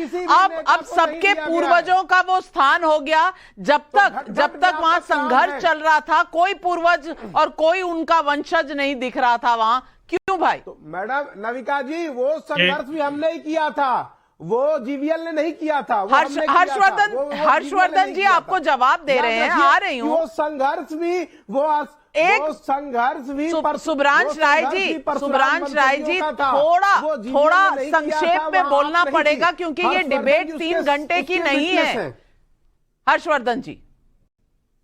अब सबके पूर्वजों का वो स्थान हो गया, जब तक वहां संघर्ष चल रहा था कोई पूर्वज और कोई उनका वंशज नहीं दिख रहा था वहां, क्यों भाई? तो मैडम नविका जी, वो संघर्ष भी हमने ही किया था, वो जीवीएल ने नहीं किया था। हर्षवर्धन जी आपको जवाब दे रहे हैं, आ रही हूँ। वो संघर्ष भी सुब्रांश राय जी थोड़ा संक्षेप में बोलना पड़ेगा क्योंकि ये डिबेट 3 घंटे की नहीं है। हर्षवर्धन जी।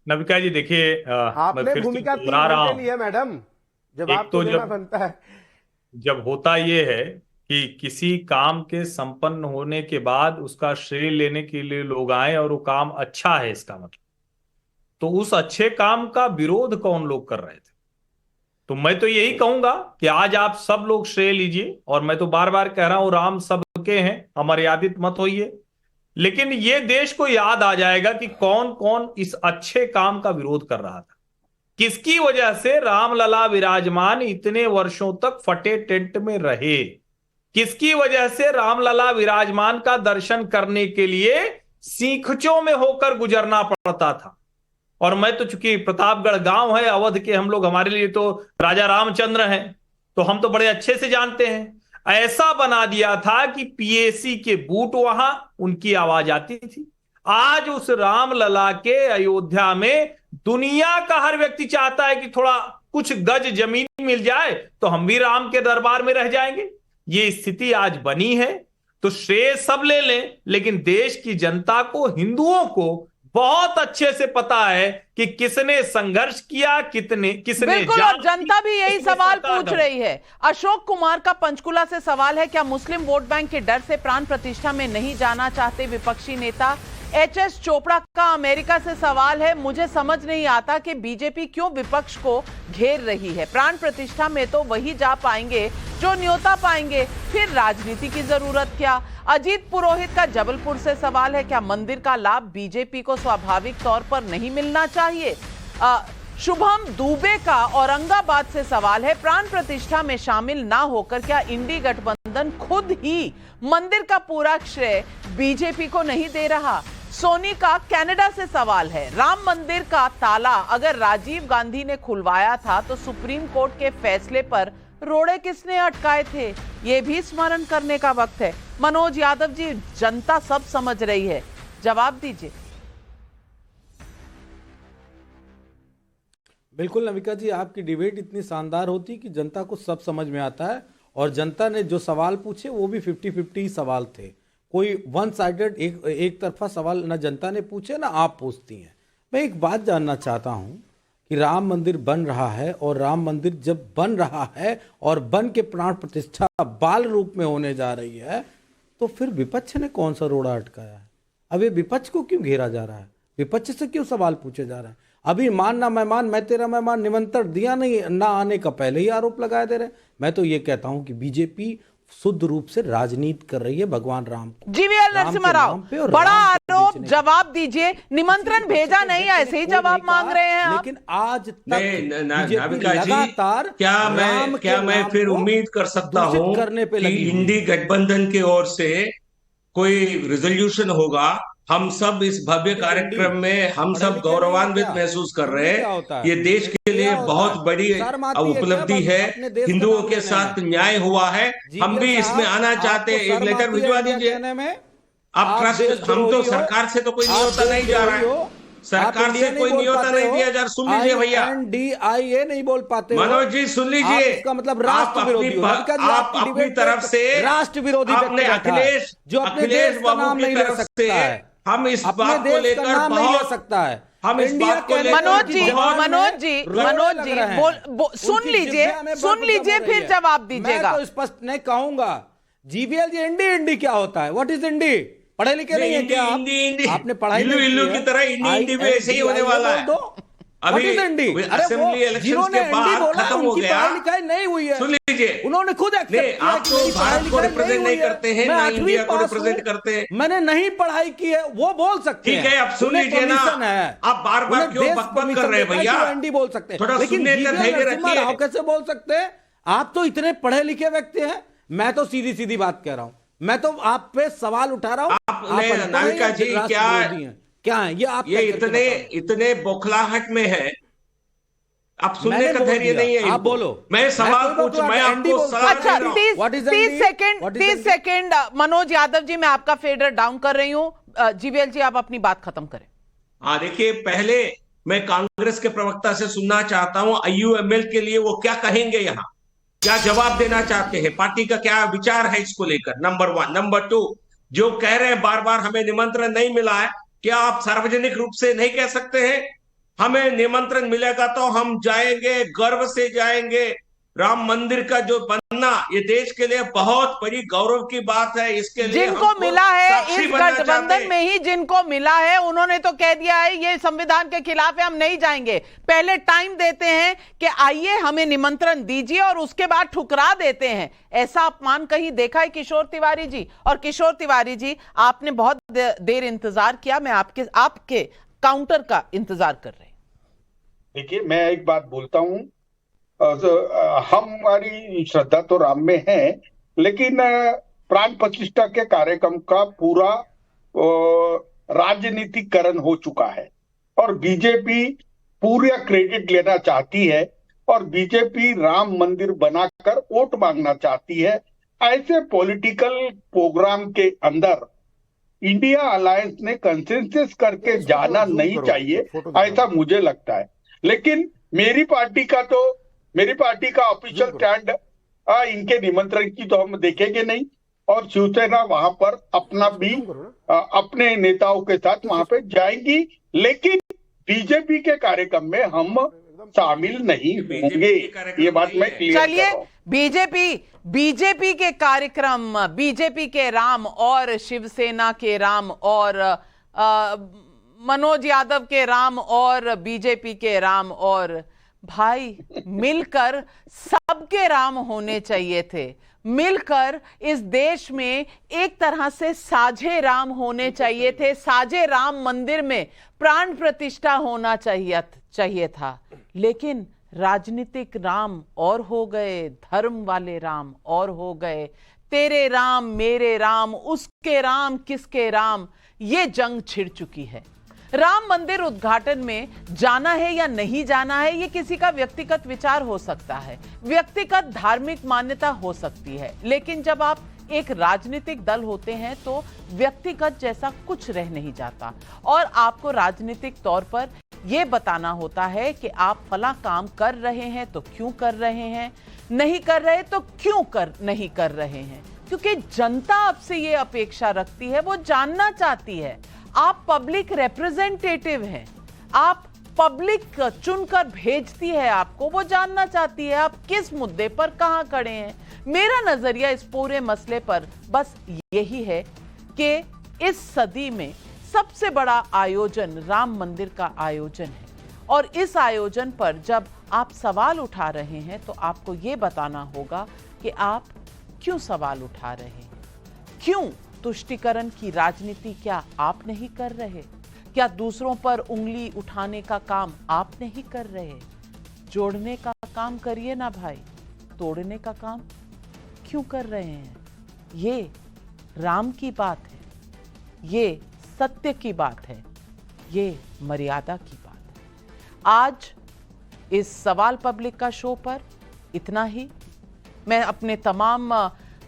नविका जी देखिए, आपने भूमिका 3 घंटे ली है मैडम, जब आपको लेना बनता है। जब होता ये है कि किसी काम के संपन्न होने के बाद उसका श्रेय लेने के लिए लोग आए और वो काम अच्छा है, इसका मतलब, तो उस अच्छे काम का विरोध कौन लोग कर रहे थे? तो मैं तो यही कहूंगा कि आज आप सब लोग श्रेय लीजिए, और मैं तो बार बार कह रहा हूं राम सबके हैं, अमर्यादित मत होइए, लेकिन ये देश को याद आ जाएगा कि कौन कौन इस अच्छे काम का विरोध कर रहा था, किसकी वजह से रामलला विराजमान इतने वर्षों तक फटे टेंट में रहे, किसकी वजह से रामलला विराजमान का दर्शन करने के लिए सीखचों में होकर गुजरना पड़ता था। और मैं तो चूंकि प्रतापगढ़ गांव है अवध के हम लोग, हमारे लिए तो राजा रामचंद्र हैं, तो हम तो बड़े अच्छे से जानते हैं। ऐसा बना दिया था कि पीएसी के बूट वहां उनकी आवाज आती थी। आज उस रामलला के अयोध्या में दुनिया का हर व्यक्ति चाहता है कि थोड़ा कुछ गज जमीन मिल जाए तो हम भी राम के दरबार में रह जाएंगे। ये स्थिति आज बनी है, तो श्रेय सब ले लें, लेकिन देश की जनता को, हिंदुओं को बहुत अच्छे से पता है कि किसने संघर्ष किया, किसने बिल्कुल, और जनता भी यही सवाल पूछ रही है। अशोक कुमार का पंचकुला से सवाल है, क्या मुस्लिम वोट बैंक के डर से प्राण प्रतिष्ठा में नहीं जाना चाहते विपक्षी नेता? एचएस चोपड़ा का अमेरिका से सवाल है, मुझे समझ नहीं आता कि बीजेपी क्यों विपक्ष को घेर रही है। प्राण प्रतिष्ठा में तो वही जा पाएंगे जो न्योता पाएंगे, फिर राजनीति की जरूरत क्या? अजीत पुरोहित का जबलपुर से सवाल है, क्या मंदिर का लाभ बीजेपी को स्वाभाविक तौर पर नहीं मिलना चाहिए? शुभम दुबे का औरंगाबाद से सवाल है, प्राण प्रतिष्ठा में शामिल ना होकर क्या इंडी गठबंधन खुद ही मंदिर का पूरा श्रेय बीजेपी को नहीं दे रहा? सोनी का कनाडा से सवाल है, राम मंदिर का ताला अगर राजीव गांधी ने खुलवाया था तो सुप्रीम कोर्ट के फैसले पर रोड़े किसने अटकाए थे? ये भी स्मरण करने का वक्त है। मनोज यादव जी, जनता सब समझ रही है, जवाब दीजिए। बिल्कुल नविका जी, आपकी डिबेट इतनी शानदार होती कि जनता को सब समझ में आता है, और जनता ने जो सवाल पूछे वो भी 50-50 सवाल थे। कोई वन साइडेड एक तरफा सवाल न जनता ने पूछे ना आप पूछती हैं। मैं एक बात जानना चाहता हूं कि राम मंदिर बन रहा है, और राम मंदिर जब बन रहा है और बन के प्राण प्रतिष्ठा बाल रूप में होने जा रही है, तो फिर विपक्ष ने कौन सा रोड़ा अटकाया है? अब ये विपक्ष को क्यों घेरा जा रहा है? विपक्ष से क्यों सवाल पूछे जा रहे हैं? अभी मान ना मेहमान, मैं तेरा मेहमान निमंत्रण दिया नहीं, ना आने का पहले ही आरोप लगाए दे रहे हैं। मैं तो ये कहता हूं कि बीजेपी शुद्ध रूप से राजनीति कर रही है भगवान राम को। जीवीएल नरसिम्हा राव, बड़ा आरोप, जवाब दीजिए। निमंत्रण भेजा नहीं, ऐसे ही जवाब मांग रहे हैं आप। लेकिन आज तक लगातार क्या मैं फिर उम्मीद कर सकता हूं कि इंडी गठबंधन की ओर से कोई रिजोल्यूशन होगा? हम सब इस भव्य कार्यक्रम में हम सब गौरवान्वित महसूस कर रहे हैं। ये देश के लिए बहुत बड़ी उपलब्धि है, हिंदुओं के साथ न्याय हुआ है, हम भी इसमें आना चाहते हैं। एक लेटर भिजवा दीजिए। आप ट्रस्ट, हम तो सरकार से तो कोई न्योता नहीं जा रहा है, सरकार से कोई न्योता नहीं दिया जा रहा। सुन लीजिए भैया, NDIA नहीं बोल पाते। मनोज जी सुन लीजिए, इसका मतलब राष्ट्र विरोधी, आप अपनी तरफ से राष्ट्र विरोधी आपने अखिलेश बाबू की तरफ से हम इस बात को लेकर बहुत सकता है, हम इस बात को लेकर मनोज जी सुन लीजिए फिर जवाब दीजिएगा। मैं तो स्पष्ट नहीं कहूंगा। जीवीएल जी, इंडी क्या होता है? What is indie? पढ़े लिखे नहीं है क्या आपने पढ़ाई इल्लू की तरह इंडी में ऐसे ही होने वाला है। अभी असेंबली इलेक्शंस के बाद खत्म हो गया, नहीं हुई है। सुन लीजिए, उन्होंने खुद आप तो भारत को रिप्रेजेंट नहीं करते हैं, ना इंडिया को रिप्रेजेंट करते हैं। मैंने नहीं पढ़ाई की है, वो बोल सकते हैं। ठीक है, अब सुन लीजिए ना, आप बार बार क्यों बकबक कर रहे हैं भैया? एनडी बोल सकते हैं, थोड़ा सुनने का धैर्य रखिए। कैसे बोल सकते हैं? आप तो इतने पढ़े लिखे व्यक्ति हैं, मैं तो सीधी सीधी बात कह रहा हूं, मैं तो आप पे सवाल उठा रहा हूं। आपने नाविका जी क्या है ये आप ये इतने बौखलाहट में है, आप सुनने का धैर्य नहीं है। आप बोलो, मैं सवाल पूछ, मैं आपको अच्छा 30 सेकंड मनोज यादव जी, मैं आपका फेडर डाउन कर रही हूं। जीवीएल जी आप अपनी बात खत्म करें। हाँ देखिए, पहले मैं कांग्रेस के प्रवक्ता से सुनना चाहता हूं IUML के लिए वो क्या कहेंगे, यहाँ क्या जवाब देना चाहते हैं, पार्टी का क्या विचार है इसको लेकर, नंबर 1। नंबर 2, जो कह रहे हैं बार बार हमें निमंत्रण नहीं मिला है, क्या आप सार्वजनिक रूप से नहीं कह सकते हैं हमें निमंत्रण मिलेगा तो हम जाएंगे, गर्व से जाएंगे। राम मंदिर का जो बनना ये देश के लिए बहुत बड़ी गौरव की बात है। इसके लिए जिनको मिला है इस गठबंधन में ही जिनको मिला है उन्होंने तो कह दिया है ये संविधान के खिलाफ है, हम नहीं जाएंगे। पहले टाइम देते हैं कि आइए हमें निमंत्रण दीजिए और उसके बाद ठुकरा देते हैं। ऐसा अपमान कहीं देखा है किशोर तिवारी जी? और किशोर तिवारी जी आपने बहुत देर इंतजार किया, मैं आपके काउंटर का इंतजार कर रही। देखिए मैं एक बात बोलता हूं, हमारी श्रद्धा तो राम में है, लेकिन प्राण प्रतिष्ठा के कार्यक्रम का पूरा राजनीतिकरण हो चुका है और बीजेपी पूरा क्रेडिट लेना चाहती है और बीजेपी राम मंदिर बनाकर वोट मांगना चाहती है। ऐसे पॉलिटिकल प्रोग्राम के अंदर इंडिया अलायंस ने कंसेंसस करके जाना नहीं चाहिए, ऐसा मुझे लगता है। लेकिन मेरी पार्टी का ऑफिशियल स्टैंड इनके निमंत्रण की तो हम देखेंगे नहीं और शिवसेना वहां पर अपने नेताओं के साथ वहां पे जाएंगी, लेकिन बीजेपी के कार्यक्रम में हम शामिल नहीं होंगे। ये बात मैं क्लियर कर रहा हूं। बीजेपी के कार्यक्रम, बीजेपी के राम और शिवसेना के राम और मनोज यादव के राम और बीजेपी के राम और भाई मिलकर सबके राम होने चाहिए थे। मिलकर इस देश में एक तरह से साझे राम होने चाहिए थे। साझे राम मंदिर में प्राण प्रतिष्ठा होना चाहिए था। लेकिन राजनीतिक राम और हो गए, धर्म वाले राम और हो गए। तेरे राम मेरे राम, उसके राम किसके राम, ये जंग छिड़ चुकी है। राम मंदिर उद्घाटन में जाना है या नहीं जाना है, ये किसी का व्यक्तिगत विचार हो सकता है, व्यक्तिगत धार्मिक मान्यता हो सकती है, लेकिन जब आप एक राजनीतिक दल होते हैं तो व्यक्तिगत जैसा कुछ रह नहीं जाता और आपको राजनीतिक तौर पर यह बताना होता है कि आप फला काम कर रहे हैं तो क्यों कर रहे हैं, नहीं कर रहे तो क्यों नहीं कर रहे हैं, क्योंकि जनता आपसे ये अपेक्षा रखती है, वो जानना चाहती है। आप पब्लिक रिप्रेजेंटेटिव हैं, आप पब्लिक चुनकर भेजती है आपको, वो जानना चाहती है आप किस मुद्दे पर कहां खड़े हैं। मेरा नजरिया इस पूरे मसले पर बस यही है कि इस सदी में सबसे बड़ा आयोजन राम मंदिर का आयोजन है और इस आयोजन पर जब आप सवाल उठा रहे हैं तो आपको ये बताना होगा कि आप क्यों सवाल उठा रहे हैं, क्यों तुष्टीकरण की राजनीति क्या आप नहीं कर रहे, क्या दूसरों पर उंगली उठाने का काम आप नहीं कर रहे, जोड़ने का काम करिए ना भाई, तोड़ने का काम क्यों कर रहे हैं। ये राम की बात है, ये सत्य की बात है, ये मर्यादा की बात है। आज इस सवाल पब्लिक का शो पर इतना ही। मैं अपने तमाम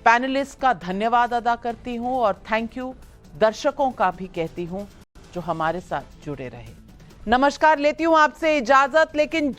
पैनलिस्ट का धन्यवाद अदा करती हूं और थैंक यू दर्शकों का भी कहती हूं जो हमारे साथ जुड़े रहे। नमस्कार, लेती हूं आपसे इजाजत, लेकिन